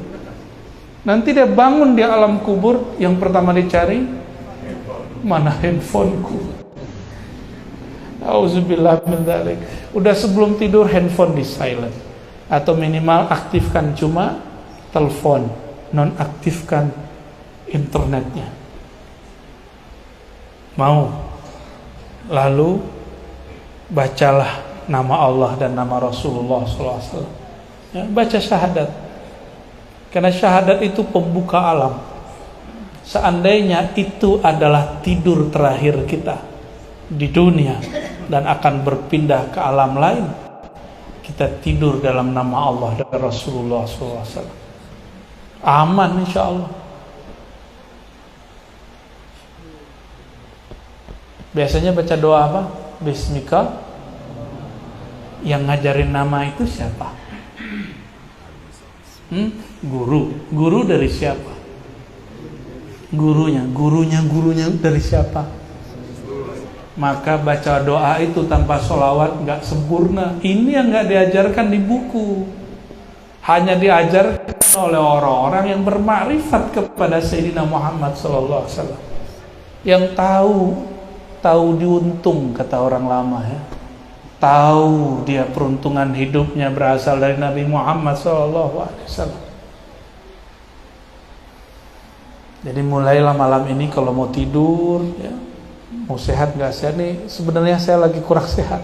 Nanti dia bangun di alam kubur, yang pertama dicari mana handphoneku. Auzubillah min dzalik. Udah sebelum tidur handphone di silent. Atau minimal aktifkan cuma telepon, nonaktifkan internetnya. Mau? Lalu bacalah nama Allah dan nama Rasulullah SAW. Ya, baca syahadat. Karena syahadat itu pembuka alam. Seandainya itu adalah tidur terakhir kita di dunia dan akan berpindah ke alam lain, kita tidur dalam nama Allah dan Rasulullah SAW. Aman insya Allah. Biasanya baca doa apa? Bismika. Yang ngajarin nama itu siapa? Guru dari siapa? Gurunya dari siapa? Maka baca doa itu tanpa sholawat nggak sempurna. Ini yang nggak diajarkan di buku, hanya diajarkan oleh orang-orang yang bermakrifat kepada Sayyidina Muhammad SAW, yang tahu diuntung, kata orang lama ya. Tahu dia peruntungan hidupnya berasal dari Nabi Muhammad SAW. Jadi mulailah malam ini kalau mau tidur, ya, mau sehat nggak sehat nih, sebenarnya saya lagi kurang sehat,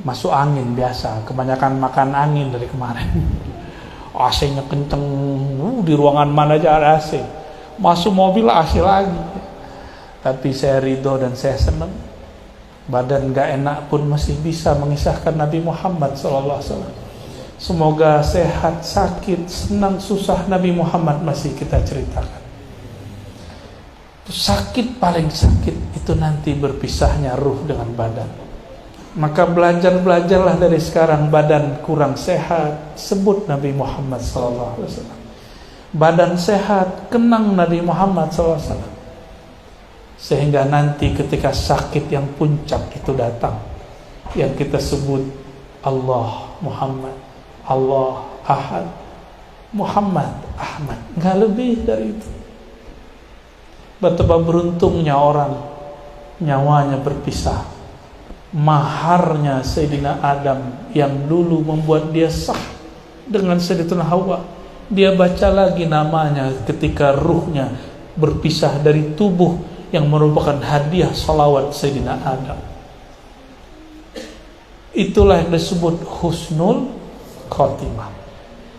masuk angin biasa, kebanyakan makan angin dari kemarin. AC-nya kenceng, di ruangan mana aja ada AC, masuk mobil AC lagi. Tapi saya ridho dan saya senang, badan nggak enak pun masih bisa mengisahkan Nabi Muhammad SAW. Semoga sehat, sakit, senang, susah, Nabi Muhammad masih kita ceritakan. Sakit, paling sakit itu nanti berpisahnya ruh dengan badan. Maka belajarlah dari sekarang. Badan kurang sehat, sebut Nabi Muhammad SAW. Badan sehat, kenang Nabi Muhammad SAW. Sehingga nanti ketika sakit yang puncak itu datang, yang kita sebut Allah Muhammad, Allah Ahad, Muhammad Ahmad, nggak lebih dari itu. Betapa beruntungnya orang nyawanya berpisah. Maharnya Sayyidina Adam yang dulu membuat dia sah dengan Sayyidatuna Hawa, dia baca lagi namanya ketika ruhnya berpisah dari tubuh yang merupakan hadiah salawat Sayyidina Adam. Itulah yang disebut husnul khotimah.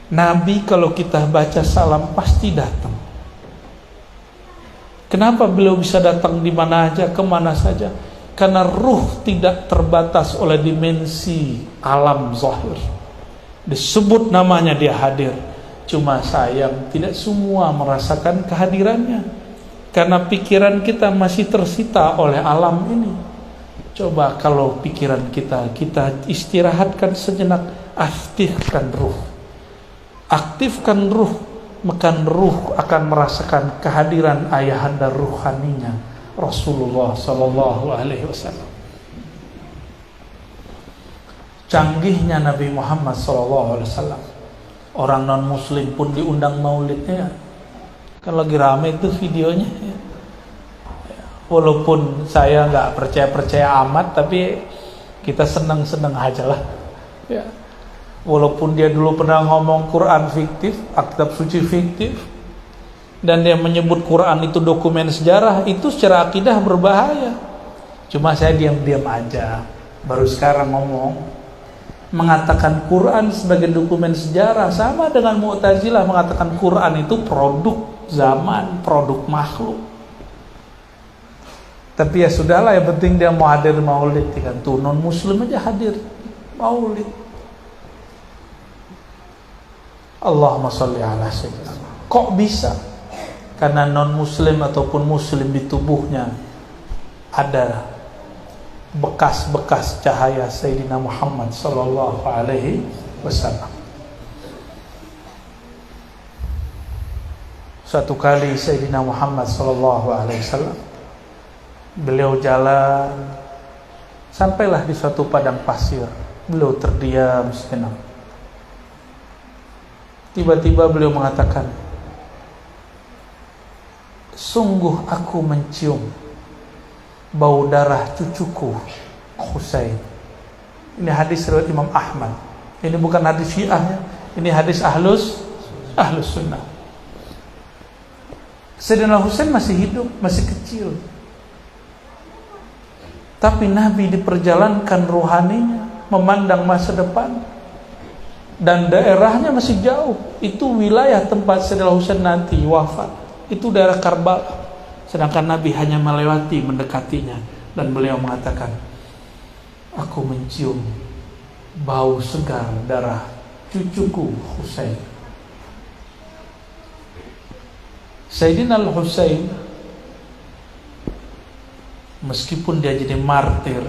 Nabi kalau kita baca salam pasti datang. Kenapa beliau bisa datang di mana aja, kemana saja? Karena ruh tidak terbatas oleh dimensi alam zahir. Disebut namanya dia hadir. Cuma sayang tidak semua merasakan kehadirannya, karena pikiran kita masih tersita oleh alam ini. Coba kalau pikiran kita istirahatkan sejenak, aktifkan ruh. Aktifkan ruh, maka ruh akan merasakan kehadiran ayahanda ruhaninya Rasulullah sallallahu alaihi wasallam. Canggihnya Nabi Muhammad sallallahu alaihi wasallam. Orang non muslim pun diundang maulidnya. Kan lagi rame itu videonya. Walaupun saya nggak percaya amat, tapi kita senang aja lah. Ya. Walaupun dia dulu pernah ngomong Quran fiktif, kitab suci fiktif, dan dia menyebut Quran itu dokumen sejarah, itu secara akidah berbahaya. Cuma saya diam-diam aja. Baru sekarang ngomong. Mengatakan Quran sebagai dokumen sejarah sama dengan Mu'tazilah mengatakan Quran itu produk zaman, produk makhluk. Tapi ya sudahlah, yang penting dia mau hadir maulid kan. Tuh non muslim aja hadir maulid. Allahumma sholli ala sayyidina. Kok bisa? Karena non muslim ataupun muslim di tubuhnya ada bekas-bekas cahaya Sayyidina Muhammad sallallahu alaihi wasallam. Suatu kali Sayyidina Muhammad sallallahu alaihi wasallam beliau jalan, sampailah di suatu padang pasir. Beliau terdiam sejenak. Tiba-tiba beliau mengatakan, sungguh aku mencium bau darah cucuku Husain. Ini hadis riwayat Imam Ahmad. Ini bukan hadis Syiah, ini hadis ahlus sunnah. Sayyidina Husain masih hidup, masih kecil. Tapi Nabi diperjalankan rohaninya memandang masa depan, dan daerahnya masih jauh. Itu wilayah tempat Sayyidina Husain nanti wafat. Itu daerah Karbala. Sedangkan Nabi hanya melewati, mendekatinya, dan beliau mengatakan, aku mencium bau segar darah cucuku Husain. Sayyidina Al-Husain, meskipun dia jadi martir,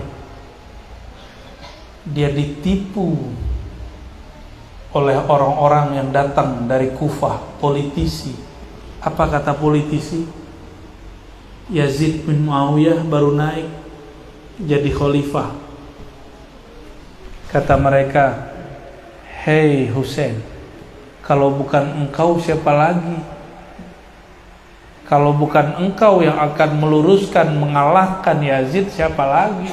dia ditipu oleh orang-orang yang datang dari Kufah, politisi. Apa kata politisi? Yazid bin Muawiyah baru naik jadi khalifah. Kata mereka, hei Husain, kalau bukan engkau siapa lagi? Kalau bukan engkau yang akan meluruskan, mengalahkan Yazid, siapa lagi?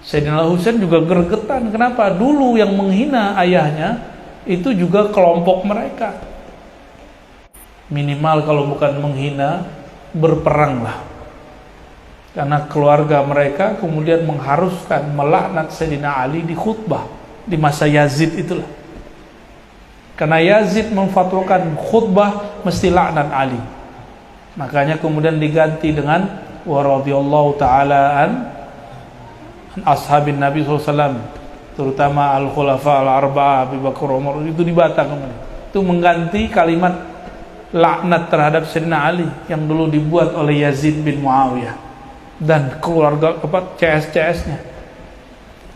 Sayyidina Husain juga gregetan. Kenapa? Dulu yang menghina ayahnya itu juga kelompok mereka. Minimal kalau bukan menghina, berperanglah. Karena keluarga mereka kemudian mengharuskan melaknat Sayyidina Ali di khutbah di masa Yazid itulah. Karena Yazid memfatwakan khutbah mesti laknat Ali. Makanya kemudian diganti dengan wa radhiyallahu ta'ala an ashabin Nabi SAW, terutama al-khulafa al-arba'ah Abu Bakar, Umar, itu dibantah kemudian. Itu mengganti kalimat laknat terhadap Sayyidina Ali yang dulu dibuat oleh Yazid bin Muawiyah dan keluarga CS-CS-nya.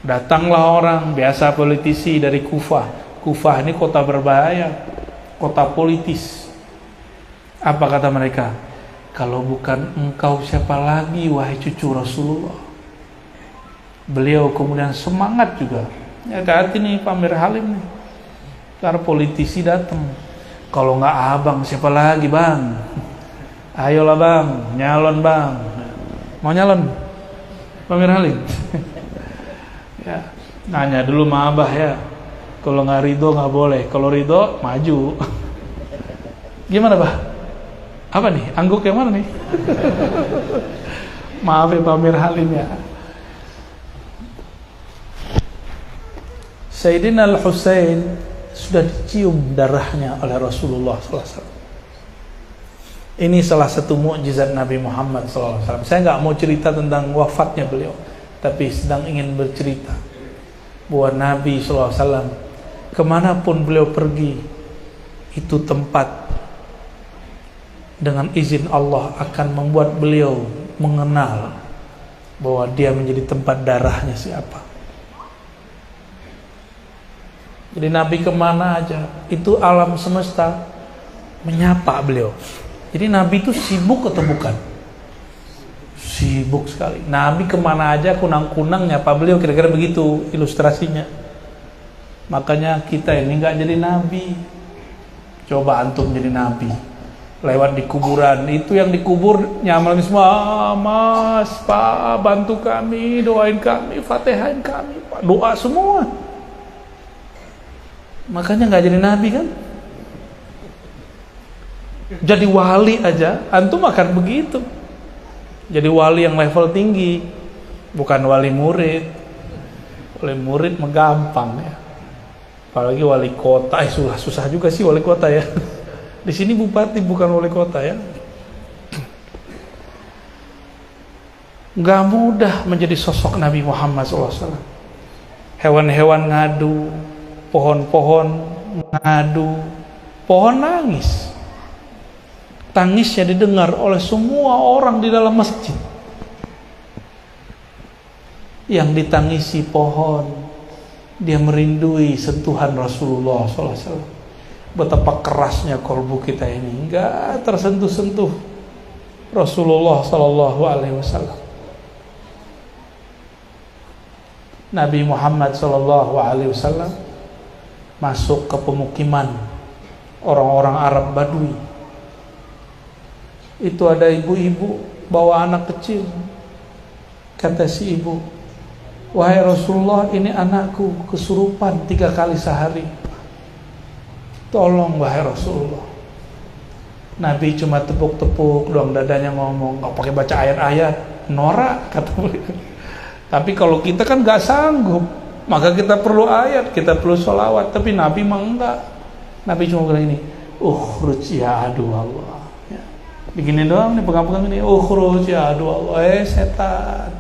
Datanglah orang biasa, politisi dari Kufah. Kufah ini kota berbahaya, kota politis. Apa kata mereka? Kalau bukan engkau siapa lagi wahai cucu Rasulullah. Beliau kemudian semangat juga. Ya hati nih Pak Amir Halim nih. Karena politisi datang. Kalau nggak abang siapa lagi bang? Ayolah bang, nyalon bang. Mau nyalon? Pak Amir Halim? Ya, nanya dulu sama abah ya. Kalau nggak ridho nggak boleh. Kalau ridho maju. Gimana bah? Apa nih? Angguk yang mana nih? Maaf ya Pak Mirhalin ya. Sayyidina Al-Husain sudah dicium darahnya oleh Rasulullah SAW. Ini salah satu mukjizat Nabi Muhammad SAW. Saya nggak mau cerita tentang wafatnya beliau, tapi sedang ingin bercerita bahwa Nabi SAW kemanapun beliau pergi, itu tempat dengan izin Allah akan membuat beliau mengenal bahwa dia menjadi tempat darahnya siapa. Jadi Nabi kemana aja, itu alam semesta menyapa beliau. Jadi Nabi itu sibuk atau bukan? Sibuk sekali. Nabi kemana aja kunang-kunang nyapa beliau, kira-kira begitu ilustrasinya. Makanya kita ini nggak jadi Nabi. Coba antum jadi Nabi, lewat di kuburan, itu yang dikubur nyamal semua, Mas, Pak, bantu kami, doain kami, fatihain kami, Pak, doa semua. Makanya nggak jadi Nabi kan? Jadi wali aja, antum akan begitu. Jadi wali yang level tinggi, bukan wali murid. Wali murid mah gampang ya. Apalagi wali kota, susah juga sih wali kota ya. Di sini bupati bukan wali kota ya. Gak mudah menjadi sosok Nabi Muhammad SAW. Hewan-hewan ngadu, pohon-pohon ngadu, pohon nangis. Tangisnya didengar oleh semua orang di dalam masjid. Yang ditangisi pohon, dia merindui sentuhan Rasulullah SAW. Betapa kerasnya kolbu kita ini, enggak tersentuh-sentuh Rasulullah SAW. Nabi Muhammad SAW masuk ke pemukiman orang-orang Arab Badui. Itu ada ibu-ibu bawa anak kecil. Kata si ibu, wahai Rasulullah, ini anakku kesurupan 3 kali sehari. Tolong wahai Rasulullah. Nabi cuma tepuk-tepuk doang dadanya, ngomong, nggak pakai baca ayat-ayat, norak kata beliau. Tapi kalau kita kan nggak sanggup, maka kita perlu ayat, kita perlu sholawat. Tapi Nabi mah enggak. Nabi cuma bilang ini, ukhruj ya adu Allah. Ya. Begini doang nih, pegang-pegang ini, ukhruj ya adu Allah. Setan,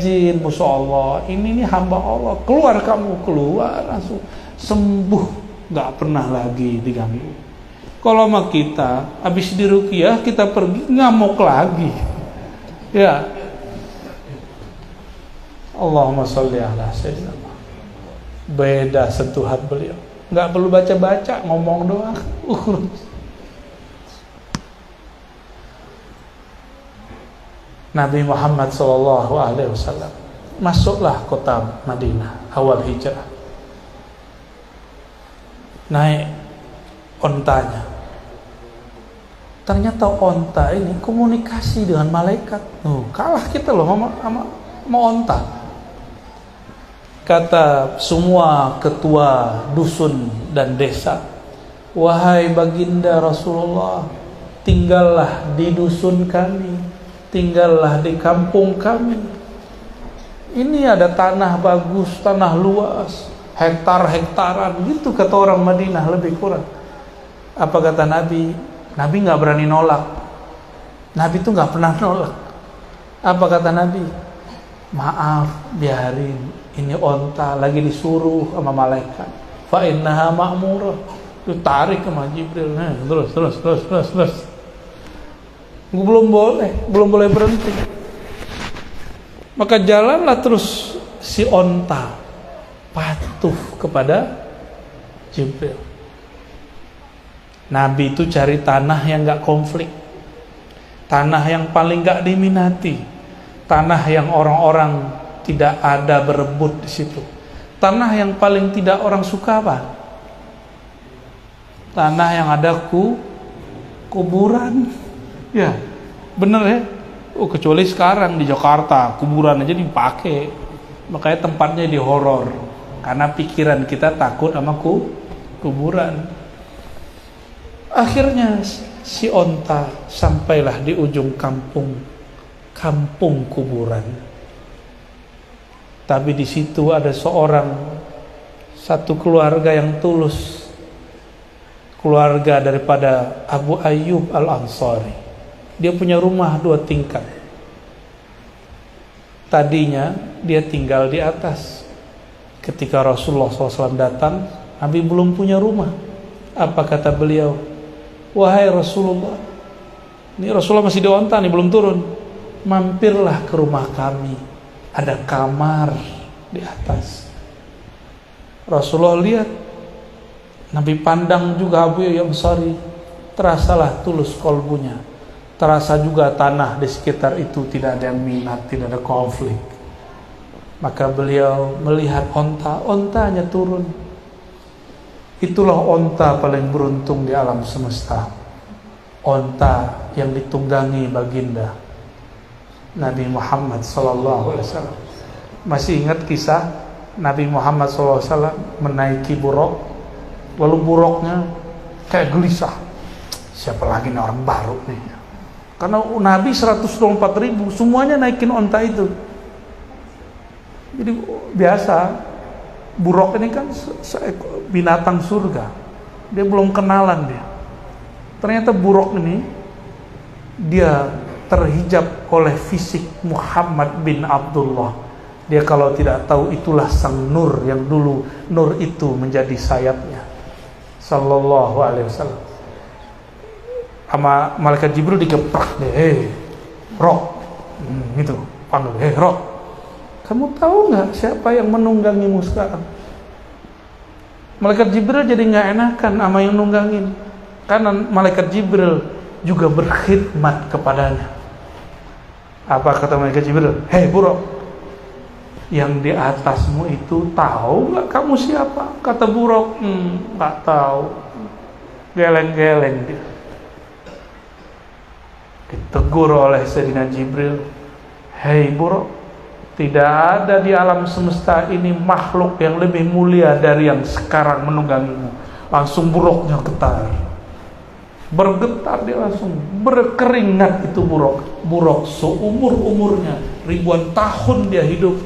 jin, musuh Allah. Ini hamba Allah. Keluar kamu, keluar langsung sembuh, nggak pernah lagi diganggu. Kalau sama kita, habis diruqyah kita pergi ngamuk lagi. Ya. Allahumma sholli ala sayyidina. Beda sentuhan beliau. Nggak perlu baca-baca, ngomong doang. Nabi Muhammad SAW masuklah kota Madinah awal hijrah. Naik ontanya. Ternyata onta ini komunikasi dengan malaikat. Kalah kita loh sama onta. Kata semua ketua dusun dan desa, wahai baginda Rasulullah, tinggallah di dusun kami, tinggallah di kampung kami. Ini ada tanah bagus, tanah luas, hektar-hektaran, gitu kata orang Madinah lebih kurang. Apa kata Nabi? Nabi nggak berani nolak. Nabi tuh nggak pernah nolak. Apa kata Nabi? Maaf, biarin. Ini onta lagi disuruh sama malaikat. Fa innaha ma'murah. Ditarik sama Jibril. Nah, terus. Belum boleh berhenti. Maka jalanlah terus si onta patuh kepada Jibril. Nabi itu cari tanah yang gak konflik, tanah yang paling gak diminati, tanah yang orang-orang tidak ada berebut di situ, tanah yang paling tidak orang suka apa? Tanah yang ada kuburan. Ya, bener ya. Kecuali sekarang di Jakarta kuburan aja dipakai, makanya tempatnya di horor. karena pikiran kita takut sama kuburan. Akhirnya si onta sampailah di ujung kampung kuburan. Tapi di situ ada satu keluarga yang tulus, keluarga daripada Abu Ayyub Al-Ansari. Dia punya rumah 2 tingkat. Tadinya dia tinggal di atas. Ketika Rasulullah SAW datang, Nabi belum punya rumah. Apa kata beliau? Wahai Rasulullah, ini Rasulullah masih di onta nih, belum turun. Mampirlah ke rumah kami, ada kamar di atas. Rasulullah lihat, Nabi pandang juga Abu Ayyub Ansari, terasalah tulus kolbunya. Terasa juga tanah di sekitar itu tidak ada yang minat, tidak ada konflik. Maka beliau melihat ontanya turun. Itulah onta paling beruntung di alam semesta. Onta yang ditunggangi baginda Nabi Muhammad SAW. Masih ingat kisah Nabi Muhammad SAW menaiki buruk, lalu buruknya kayak gelisah. Siapa lagi nih orang baru nih? Karena Nabi 124.000 semuanya naikin onta itu. Jadi biasa, buruk ini kan binatang surga. Dia belum kenalan dia. Ternyata buruk ini dia terhijab oleh fisik Muhammad bin Abdullah. Dia kalau tidak tahu itulah sang nur yang dulu nur itu menjadi sayapnya. Sallallahu alaihi wasallam. Sama malaikat Jibril digeprak deh, hei, Rok, gitu, panggil, hei, Rok, kamu tahu nggak siapa yang menunggangimu sekarang? Malaikat Jibril jadi nggak enakan sama yang nunggangin, karena malaikat Jibril juga berkhidmat kepadanya. Apa kata malaikat Jibril? Hei, Buruk, yang di atasmu itu tahu nggak kamu siapa? Kata Buruk, nggak tahu, geleng-geleng dia. Ditegur oleh Sayyidina Jibril, hei Buruk, tidak ada di alam semesta ini makhluk yang lebih mulia dari yang sekarang menunggangimu. Langsung Buruknya getar, bergetar dia, langsung berkeringat itu Buruk seumur-umurnya, ribuan tahun dia hidup,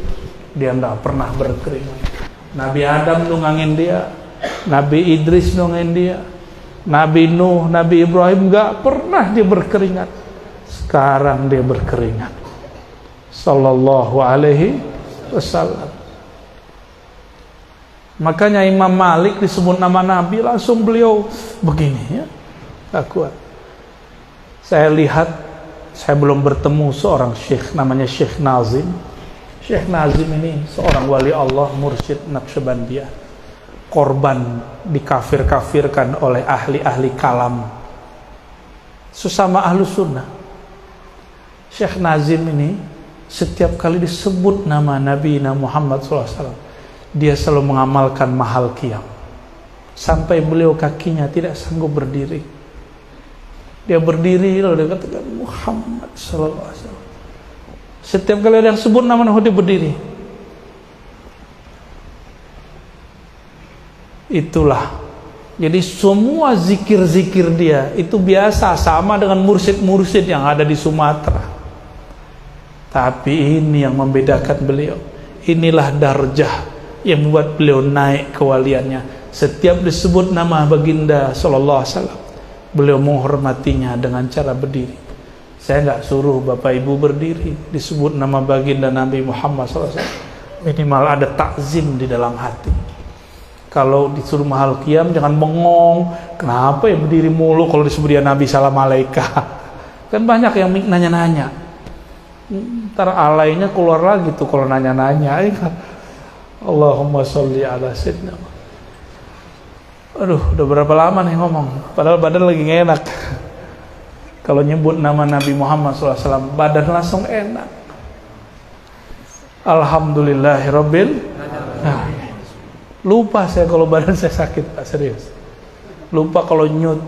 dia tidak pernah berkeringat. Nabi Adam nunggangin dia, Nabi Idris nunggangin dia, Nabi Nuh, Nabi Ibrahim gak pernah dia berkeringat. Sekarang dia berkeringat. Sallallahu alaihi wasallam. Makanya Imam Malik disebut nama Nabi, langsung beliau begini ya, tak kuat. Saya lihat, saya belum bertemu seorang syekh namanya Syekh Nazim. Syekh Nazim ini seorang wali Allah, mursyid Naqsyabandiyah, korban dikafir-kafirkan oleh ahli-ahli kalam, sesama ahlu sunnah. Syekh Nazim ini setiap kali disebut nama Nabi Muhammad SAW, dia selalu mengamalkan mahal qiyam sampai beliau kakinya tidak sanggup berdiri. Dia berdiri lalu dia katakan Muhammad SAW. Setiap kali ada yang sebut nama dia berdiri. Itulah. Jadi semua zikir-zikir dia itu biasa, sama dengan mursyid-mursyid yang ada di Sumatera. Tapi ini yang membedakan beliau. Inilah darjah yang membuat beliau naik kewaliannya. Setiap disebut nama baginda sallallahu alaihi wasallam, beliau menghormatinya dengan cara berdiri. Saya nggak suruh bapak ibu berdiri, disebut nama baginda Nabi Muhammad sallallahu alaihi wasallam, minimal ada takzim di dalam hati. Kalau disuruh mahal qiyam jangan bengong, kenapa ya berdiri mulu kalau disebut dia Nabi salam alaika. Kan banyak yang nanya-nanya. Ntar alainya keluar lagi tuh kalau nanya-nanya. Allahumma sholli ala sayyidina. Aduh, udah berapa lama nih ngomong, padahal badan lagi gak enak. Kalau nyebut nama Nabi Muhammad SAW, badan langsung enak. Alhamdulillahirabbil alamin. Lupa saya kalau badan saya sakit, Pak, serius. Lupa kalau nyut.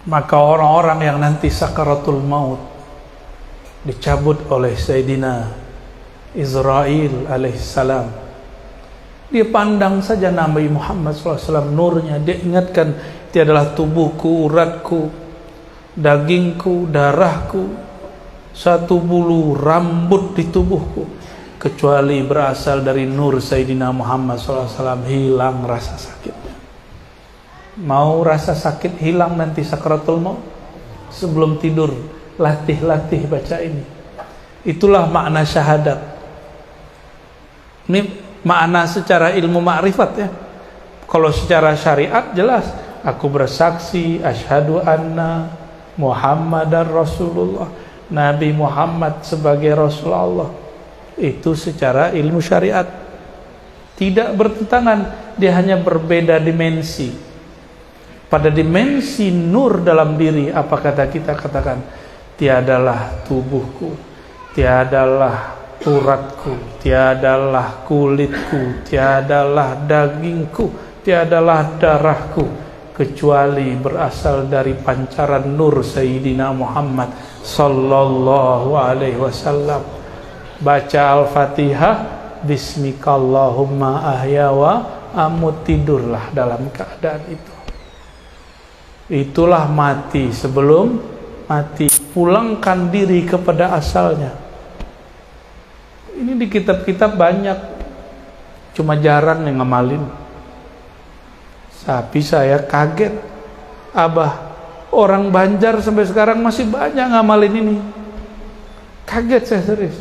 Maka orang-orang yang nanti sakaratul maut, dicabut oleh Sayyidina Israel alaihissalam. Dia pandang saja Nabi Muhammad SAW, nurnya. Dia ingatkan, tiadalah tubuhku, uratku, dagingku, darahku, satu bulu rambut di tubuhku, kecuali berasal dari nur Sayyidina Muhammad SAW. Hilang rasa sakitnya. Mau rasa sakit hilang nanti sakratul maut? Sebelum tidur, latih-latih baca ini. Itulah makna syahadat. Ini makna secara ilmu ma'rifat ya. Kalau secara syariat jelas, aku bersaksi asyhadu anna Muhammadar Rasulullah, Nabi Muhammad sebagai Rasulullah. Itu secara ilmu syariat. Tidak bertentangan, dia hanya berbeda dimensi. Pada dimensi nur dalam diri, apa kata kita katakan? Tiadalah tubuhku, tiadalah uratku, tiadalah kulitku, tiadalah dagingku, tiadalah darahku, kecuali berasal dari pancaran nur Sayyidina Muhammad sallallahu alaihi wasallam. Baca Al-Fatihah, bismikallahumma ahya wa amut, tidurlah dalam keadaan itu. Itulah mati sebelum mati. Pulangkan diri kepada asalnya. Ini di kitab-kitab banyak, cuma jarang yang ngamalin. Tapi saya kaget, Abah, orang Banjar sampai sekarang masih banyak ngamalin ini. Kaget saya serius.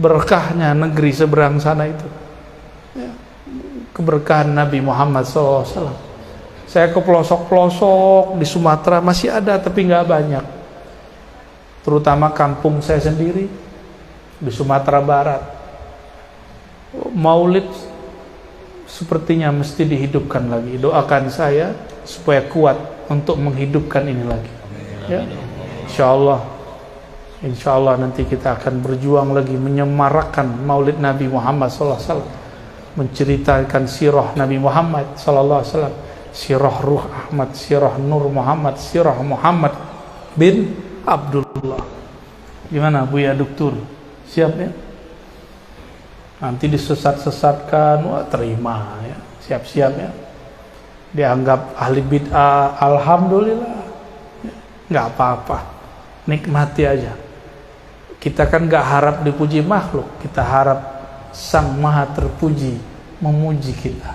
Berkahnya negeri seberang sana itu, keberkahan Nabi Muhammad SAW. Saya ke pelosok-pelosok di Sumatera masih ada, tapi nggak banyak. Terutama kampung saya sendiri di Sumatera Barat. Maulid sepertinya mesti dihidupkan lagi. Doakan saya supaya kuat untuk menghidupkan ini lagi. Ya, Insya Allah nanti kita akan berjuang lagi menyemarakkan Maulid Nabi Muhammad SAW, menceritakan sirah Nabi Muhammad SAW, sirah Ruh Ahmad, sirah Nur Muhammad, sirah Muhammad bin Abdullah. Gimana Buya Doktur? Siap ya? Nanti disesat-sesatkan, wah terima ya, siap-siap ya. Dianggap ahli bid'ah, alhamdulillah, nggak apa-apa, nikmati aja. Kita kan nggak harap dipuji makhluk, kita harap Sang Maha Terpuji memuji kita.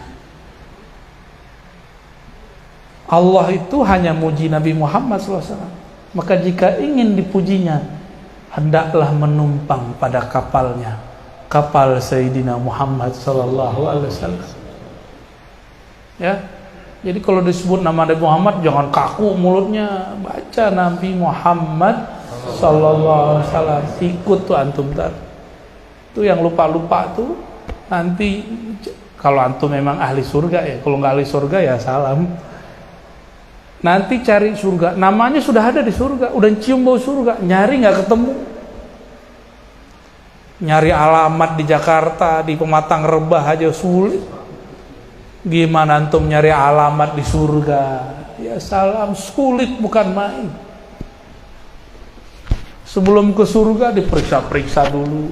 Allah itu hanya muji Nabi Muhammad SAW. Maka jika ingin dipujinya, hendaklah menumpang pada kapalnya, kapal Sayyidina Muhammad SAW. Ya, jadi kalau disebut nama Nabi Muhammad jangan kaku mulutnya, baca Nabi Muhammad SAW, ikut tuh antum tar. Itu yang lupa-lupa tuh nanti kalau antum memang ahli surga ya, kalau nggak ahli surga ya salam. Nanti cari surga, namanya sudah ada di surga, udah cium bau surga, nyari nggak ketemu. Nyari alamat di Jakarta, di Pematang Rebah aja sulit. Gimana antum nyari alamat di surga? Ya salam, sulit bukan main. Sebelum ke surga diperiksa-periksa dulu.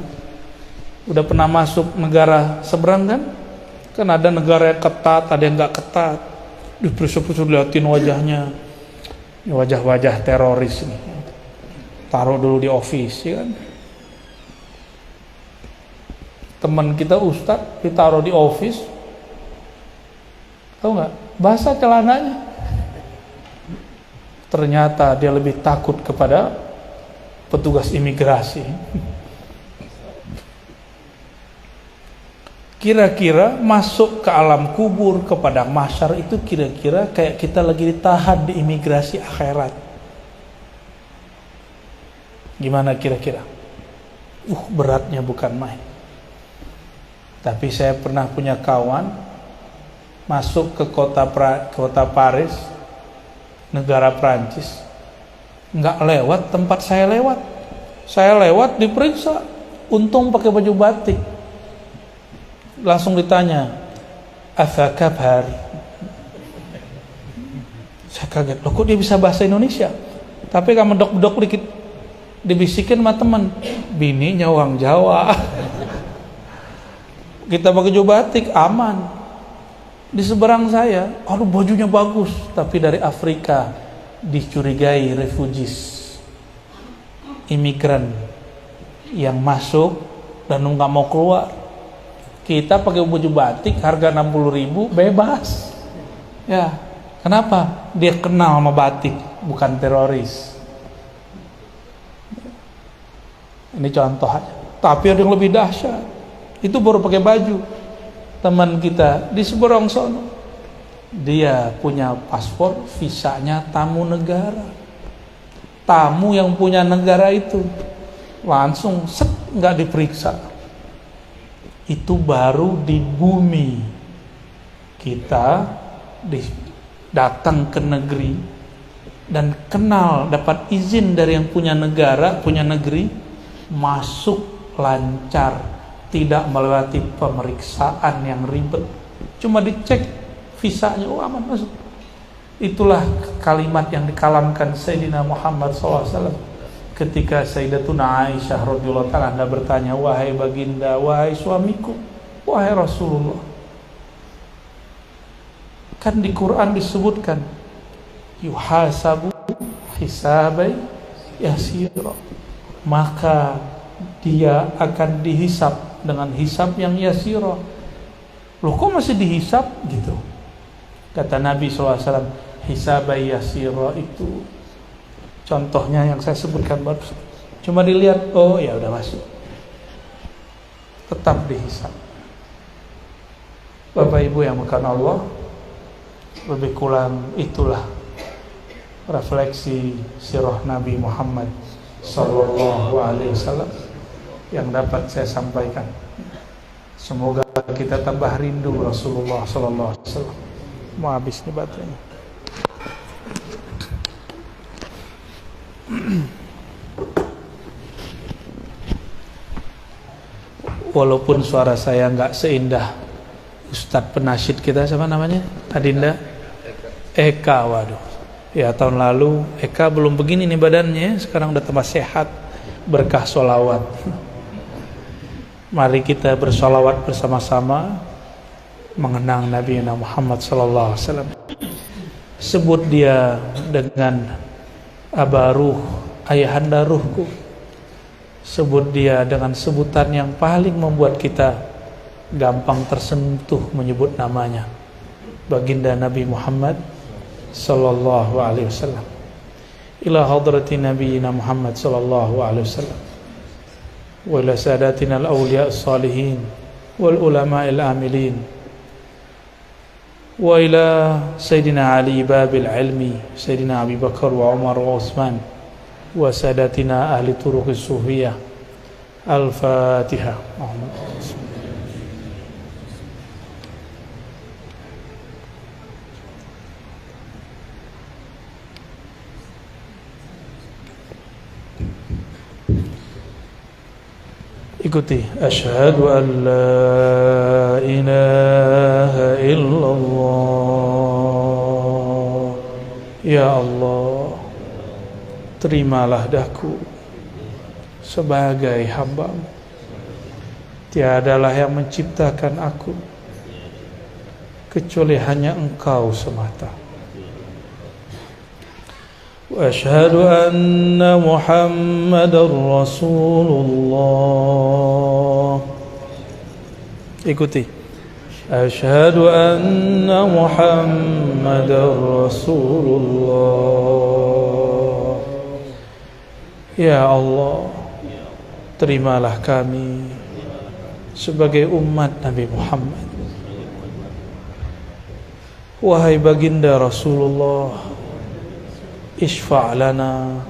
Udah pernah masuk negara seberang kan? Kan ada negara yang ketat, ada yang nggak ketat. Diperiksa-periksa, liatin wajahnya. Ini wajah-wajah teroris nih. Taruh dulu di office, ya kan? Teman kita ustadz ditaruh di office. Tahu nggak? Basah celananya. Ternyata dia lebih takut kepada petugas imigrasi. Kira-kira masuk ke alam kubur, ke padang mahsyar itu kira-kira kayak kita lagi ditahan di imigrasi akhirat. Gimana kira-kira? Beratnya bukan main. Tapi saya pernah punya kawan masuk ke kota Paris, negara Prancis, nggak lewat tempat saya lewat. Saya lewat diperiksa, untung pakai baju batik. Langsung ditanya, apa kabar? Saya kaget, loh kok dia bisa bahasa Indonesia? Tapi kamu bedok-bedok dikit, Dibisikin sama teman, bininya orang Jawa. Kita pakai baju batik aman. Di seberang saya, aduh bajunya bagus, tapi dari Afrika, dicurigai refugees, imigran yang masuk dan nggak mau keluar. Kita pakai baju batik harga 60.000 bebas. Ya, kenapa? Dia kenal sama batik, bukan teroris. Ini contoh aja. Tapi ada yang lebih dahsyat. Itu baru pakai baju. Teman kita di Seberang sono, dia punya paspor, visanya tamu negara. Tamu yang punya negara itu langsung set, nggak diperiksa. Itu baru di bumi. Kita datang ke negeri dan kenal, dapat izin dari yang punya negara, punya negeri, masuk lancar, tidak melewati pemeriksaan yang ribet, cuma dicek visanya, oh aman masuk. Itulah kalimat yang dikalamkan Sayyidina Muhammad SAW ketika Sayyidatuna Aisyah radhiyallahu ta'ala anha bertanya, wahai baginda, wahai suamiku, wahai Rasulullah, kan di Quran disebutkan yuhasabu hisabai yasira, maka dia akan dihisap dengan hisap yang yasira. Loh kok masih dihisap gitu? Kata Nabi SAW, hisabai yasira itu contohnya yang saya sebutkan baru. Cuma dilihat, oh ya udah masuk. Tetap dihisap. Bapak Ibu yang makan Allah, lebih kurang itulah refleksi sirah Nabi Muhammad sallallahu alaihi wasallam yang dapat saya sampaikan. Semoga kita tambah rindu Rasulullah sallallahu alaihi wasallam. Mau habis nih baterainya. Walaupun suara saya nggak seindah Ustadz penasyid kita, siapa namanya? Adinda? Eka, waduh. Ya tahun lalu Eka belum begini nih badannya, sekarang udah tambah sehat berkah sholawat. Mari kita bersolawat bersama-sama mengenang Nabi Muhammad sallallahu alaihi wasallam. Sebut dia dengan Abaruh, ayahanda ruhku. Sebut dia dengan sebutan yang paling membuat kita gampang tersentuh menyebut namanya, baginda Nabi Muhammad sallallahu alaihi wasallam. Ila hadrati nabiyina Muhammad sallallahu alaihi wasallam wa ila sadatina al-awliya as-salihin wal ulama al-amilin wa ila sayyidina Ali babil ilmi, sayyidina Abi Bakar wa Umar wa Utsman wa sadatina ahli turuqis sufiyah. Al-Fatihah. Ikuti. Asyhadu an la ilaha illallah. Ya Allah, terimalah daku sebagai hamba-Mu. Tiadalah yang menciptakan aku kecuali hanya Engkau semata. Wa asyhadu anna Muhammadar Rasulullah. Ikuti. Asyhadu anna Muhammadar Rasulullah. Ya Allah, terimalah kami sebagai umat Nabi Muhammad. Wahai baginda Rasulullah, isfa' lana,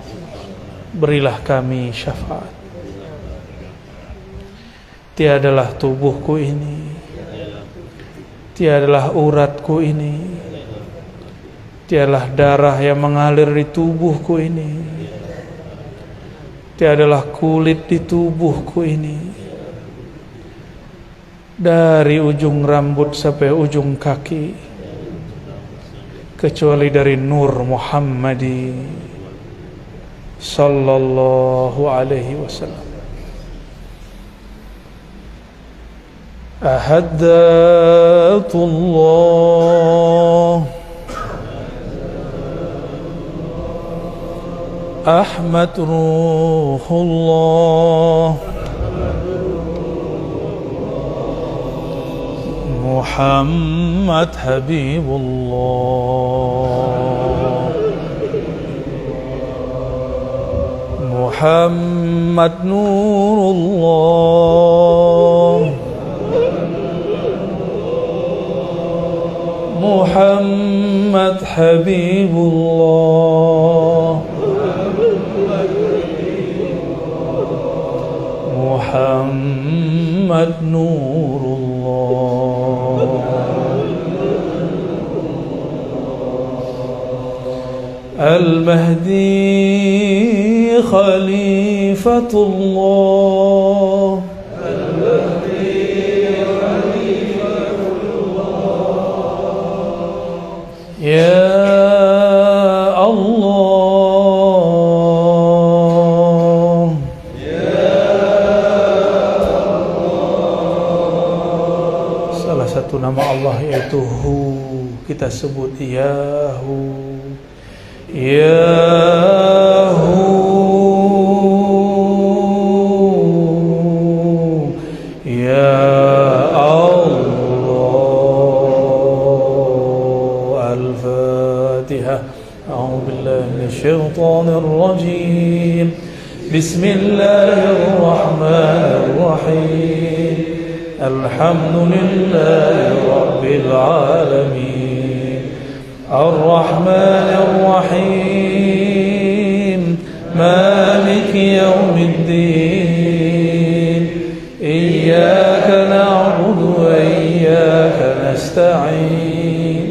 berilah kami syafaat. Tiadalah tubuhku ini, tiadalah uratku ini, tiadalah darah yang mengalir di tubuhku ini, tiadalah kulit di tubuhku ini, dari ujung rambut sampai ujung kaki, kecuali dari Nur Muhammadi sallallahu alaihi wasallam. Ahaddatullah Ahmad Ruhullah Muhammad Habibullah Muhammad Nurullah Muhammad Habibullah Muhammad Nurullah Al-Mahdi Khalifatullah Ya Allah Salah satu nama Allah yaitu Hu, kita sebut Yahu Yahu Ya أعوذ بالله من الشيطان الرجيم بسم الله الرحمن الرحيم الحمد لله رب العالمين الرحمن الرحيم مالك يوم الدين إياك نعبد وإياك نستعين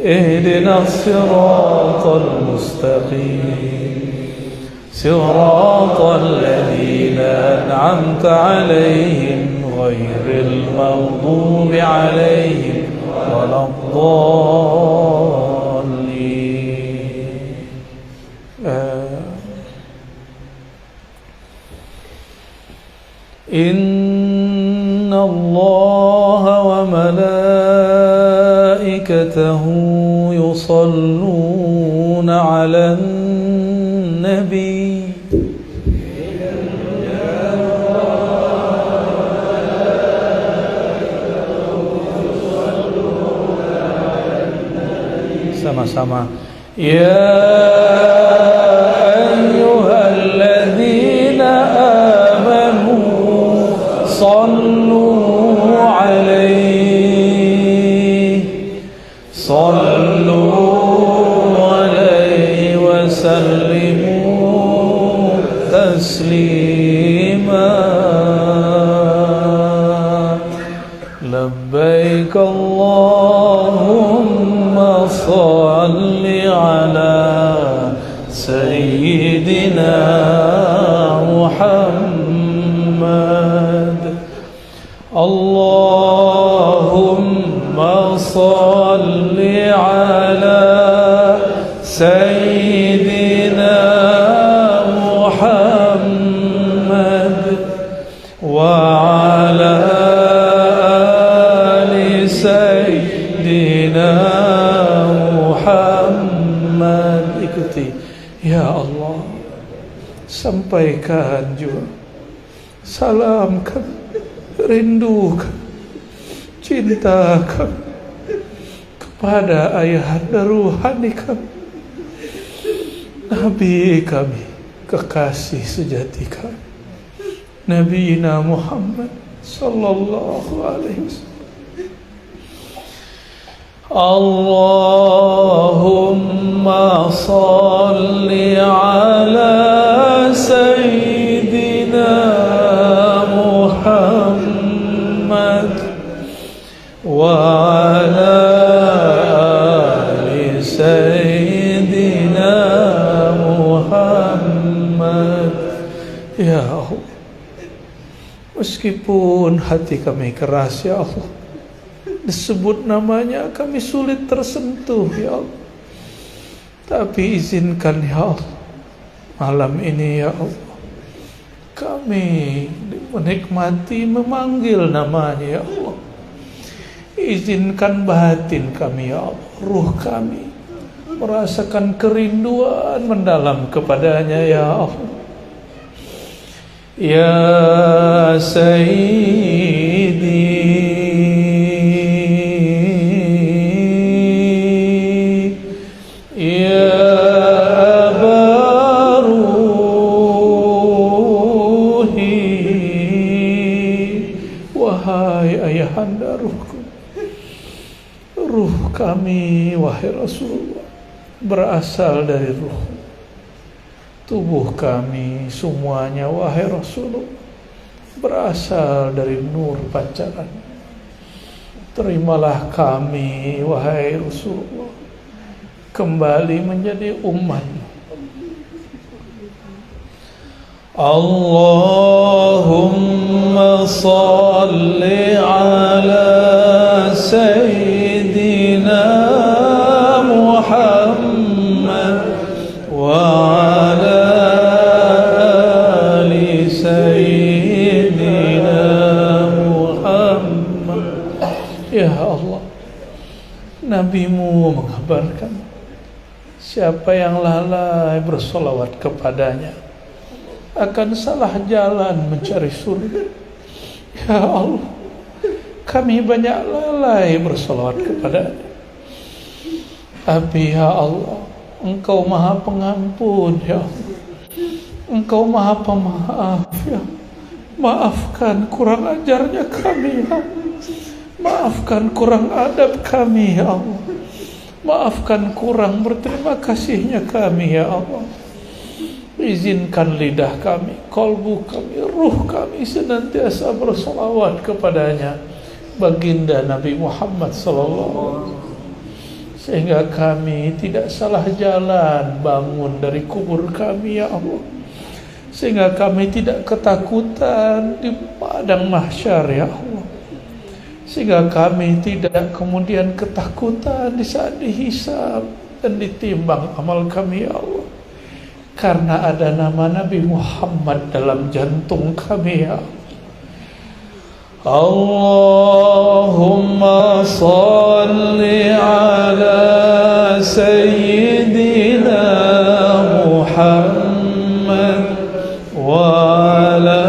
اهدنا الصراط المستقيم صراط الذين أنعمت عليهم غير المغضوب عليهم ولا الضالين إن الله وملائكته يصلون على النبي sama-sama ya ayyuhalladzina amanu sallu alaihi wasallimu taslima labbaik Allahumma salli ala sayyidina Muhammad Allahumma salli ala sayyidina Muhammad wa ala ali sayyidina Muhammad. Ikuti ya Allah, sampaikan juga salam kami, rindu kami, cinta kami kepada ayahanda ruhani kami, Nabi kami, kekasih sejati kami, Nabi Muhammad sallallahu alaihi wasallam. Allahumma salli ala sayyidina Muhammad wa ala ali sayyidina Muhammad. Ya Allah, meskipun hati kami keras ya Allah, disebut namanya kami sulit tersentuh ya Allah, tapi izinkan ya Allah Malam ini ya Allah, kami menikmati memanggil namanya ya Allah. Izinkan batin kami ya Allah, ruh kami merasakan kerinduan mendalam kepadanya ya Allah. Ya Sayyidi, ya Abaruhi, wahai ayahanda ruhku, ruh kami wahai Rasulullah berasal dari ruh. Tubuh kami semuanya wahai Rasulullah berasal dari nur pancaran. Terimalah kami wahai Rasulullah kembali menjadi umat. Allahumma salli ala Sayyidina Muhammad wa ala ali Sayyidina Muhammad. Ya Allah, Nabi-Mu mengabarkan siapa yang lalai bersolawat kepadanya akan salah jalan mencari surga. Ya Allah, kami banyak lalai bersolawat kepadanya. Tapi ya Allah, Engkau Maha Pengampun ya Allah, Engkau Maha Pemaaf ya. Maafkan kurang ajarnya kami ya Allah. Maafkan kurang adab kami ya Allah. Maafkan kurang berterima kasihnya kami ya Allah. Izinkan lidah kami, kalbu kami, ruh kami senantiasa bersolawat kepadanya, baginda Nabi Muhammad sallallahu, sehingga kami tidak salah jalan bangun dari kubur kami ya Allah, sehingga kami tidak ketakutan di padang mahsyar ya Allah, sehingga kami tidak kemudian ketakutan di saat dihisab dan ditimbang amal kami ya Allah, karena ada nama Nabi Muhammad dalam jantung kami ya Allahumma salli ala Sayyidina Muhammad wa ala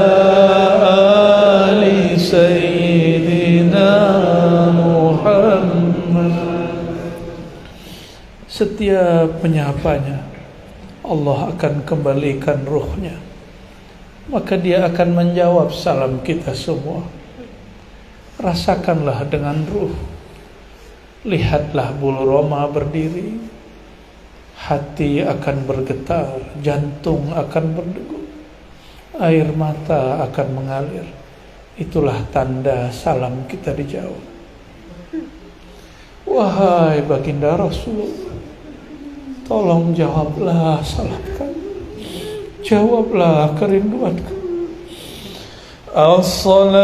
ali Sayyidina Muhammad. Setiap menyapanya Allah akan kembalikan ruhnya, maka dia akan menjawab salam kita semua. Rasakanlah dengan ruh, lihatlah bulu roma berdiri, hati akan bergetar, jantung akan berdegup, air mata akan mengalir. Itulah tanda salam kita dijawab. Wahai baginda Rasulullah, tolong jawablah salam kami, jawablah kerinduan kami. As-salatu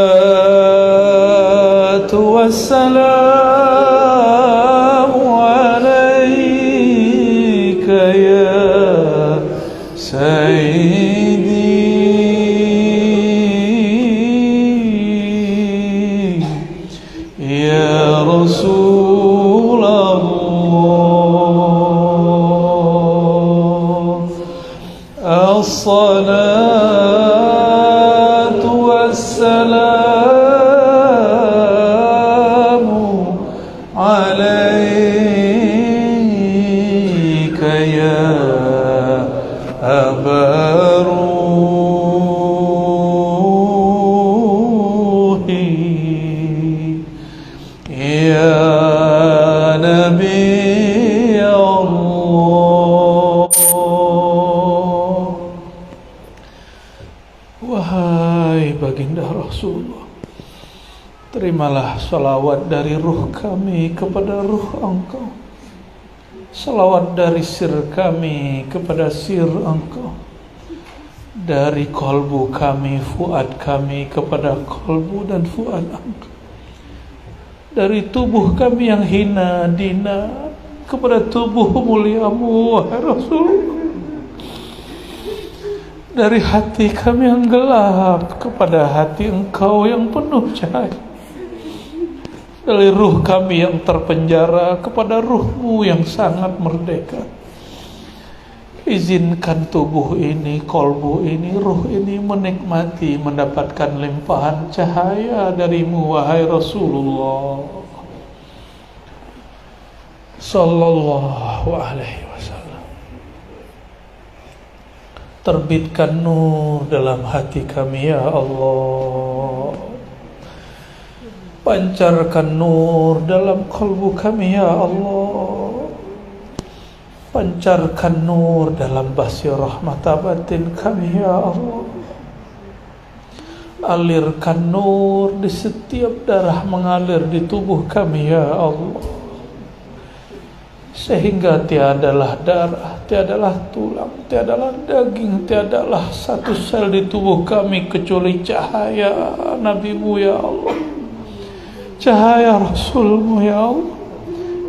wassalamu alaika ya Sayyidi ya Rasulullah. As-salatu wassalamu alaika ya Abaruhi ya Nabi Allah. Wahai baginda Rasulullah, terimalah salawat dari ruh kami kepada ruh Engkau, salawat dari sir kami kepada sir Engkau, dari kolbu kami, fuad kami kepada kolbu dan fuad Engkau, dari tubuh kami yang hina dina kepada tubuh muliamu wahai Rasulullah. dari hati kami yang gelap kepada hati Engkau yang penuh cahaya, dari ruh kami yang terpenjara kepada ruh-Mu yang sangat merdeka. Izinkan tubuh ini, kolbu ini, ruh ini menikmati, mendapatkan limpahan cahaya dari-Mu, wahai Rasulullah Sallallahu alaihi wasallam. Terbitkan nur dalam hati kami ya Allah. Pancarkan nur dalam kalbu kami ya Allah. Pancarkan nur dalam basirah mata batin kami ya Allah. Alirkan nur di setiap darah mengalir di tubuh kami ya Allah, sehingga tiadalah darah, tiadalah tulang, tiadalah daging, tiadalah satu sel di tubuh kami kecuali cahaya Nabi-Mu ya Allah, cahaya Rasul-Mu ya Allah,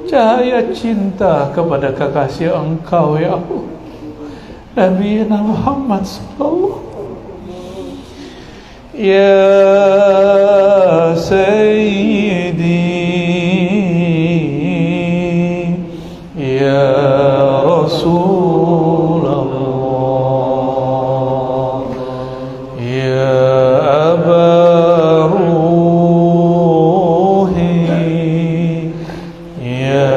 cahaya cinta kepada kekasih Engkau ya Allah, Nabi Muhammad sallallahu ya Sayyidi ya Rasulullah ya Aba Ruhi ya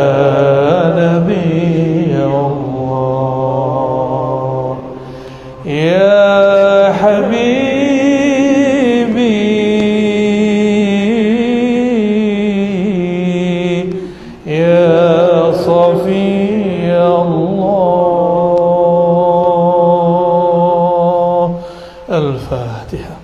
Nabi Allah ya Habibi ya Safi الفاتحة.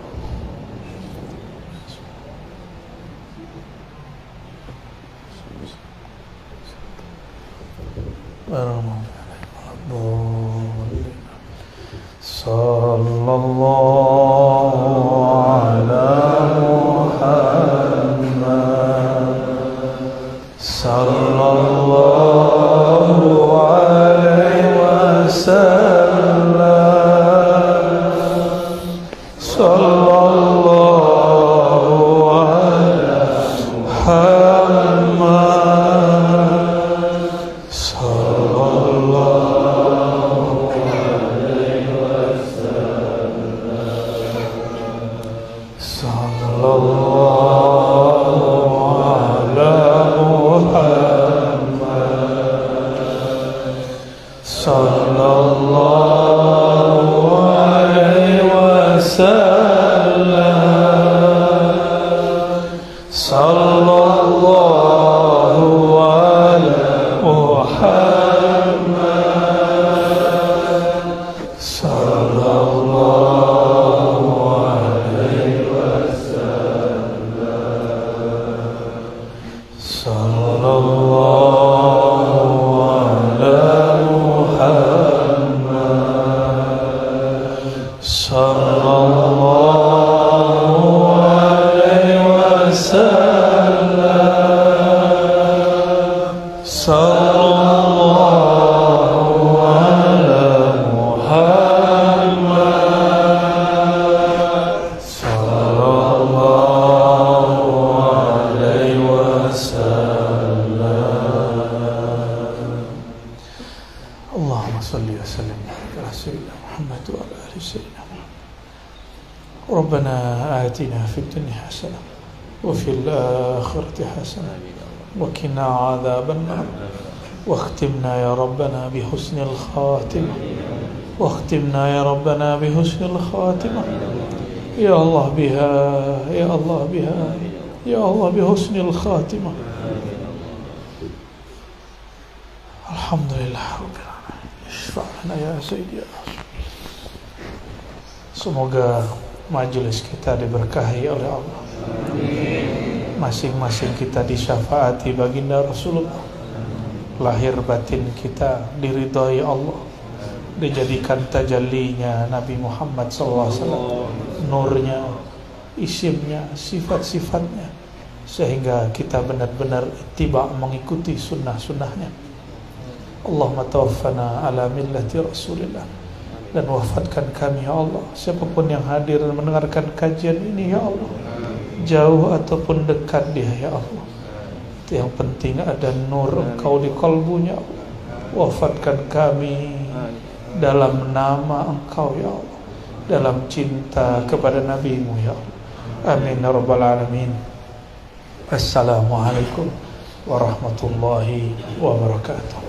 صلى الله على محمد صلى الله عليه وسلم صلى الله على محمد صلى الله عليه وسلم صلى الله على محمد صلى الله عليه وسلم صلى الله على محمد صلى الله عليه وسلم صلى الله على محمد صلى الله عليه وسلم صلى الله على محمد صلى الله عليه وسلم. اللهم صل وسلم على سيدنا محمد وعلى آله سيدنا محمد. ربنا آتنا في الدنيا حسنة وفي الآخرة حسنة وقنا عذاب النار واختمنا يا ربنا بحسن الخاتمة واختمنا يا ربنا بحسن الخاتمة يا الله بها يا الله بها يا الله بحسن الخاتمة. الحمد لله رب العالمين. اشفع لنا يا سيدي. Semoga majelis kita diberkahi oleh Allah. Masing-masing kita disyafaati baginda Rasulullah. Lahir batin kita diridhai Allah, dijadikan tajallinya Nabi Muhammad SAW, nurnya, isimnya, sifat-sifatnya, sehingga kita benar-benar ittiba mengikuti sunnah-sunnahnya. Allahumma tawaffana ala millati Rasulillah dan wafatkan kami ya Allah. Siapapun yang hadir dan mendengarkan kajian ini ya Allah, jauh ataupun dekat dia ya Allah, yang penting ada nur Engkau di kalbunya. Wafatkan kami dalam nama Engkau ya Allah, dalam cinta kepada Nabi-Mu ya Allah. Amin ya rabbal alamin. Assalamualaikum warahmatullahi wabarakatuh.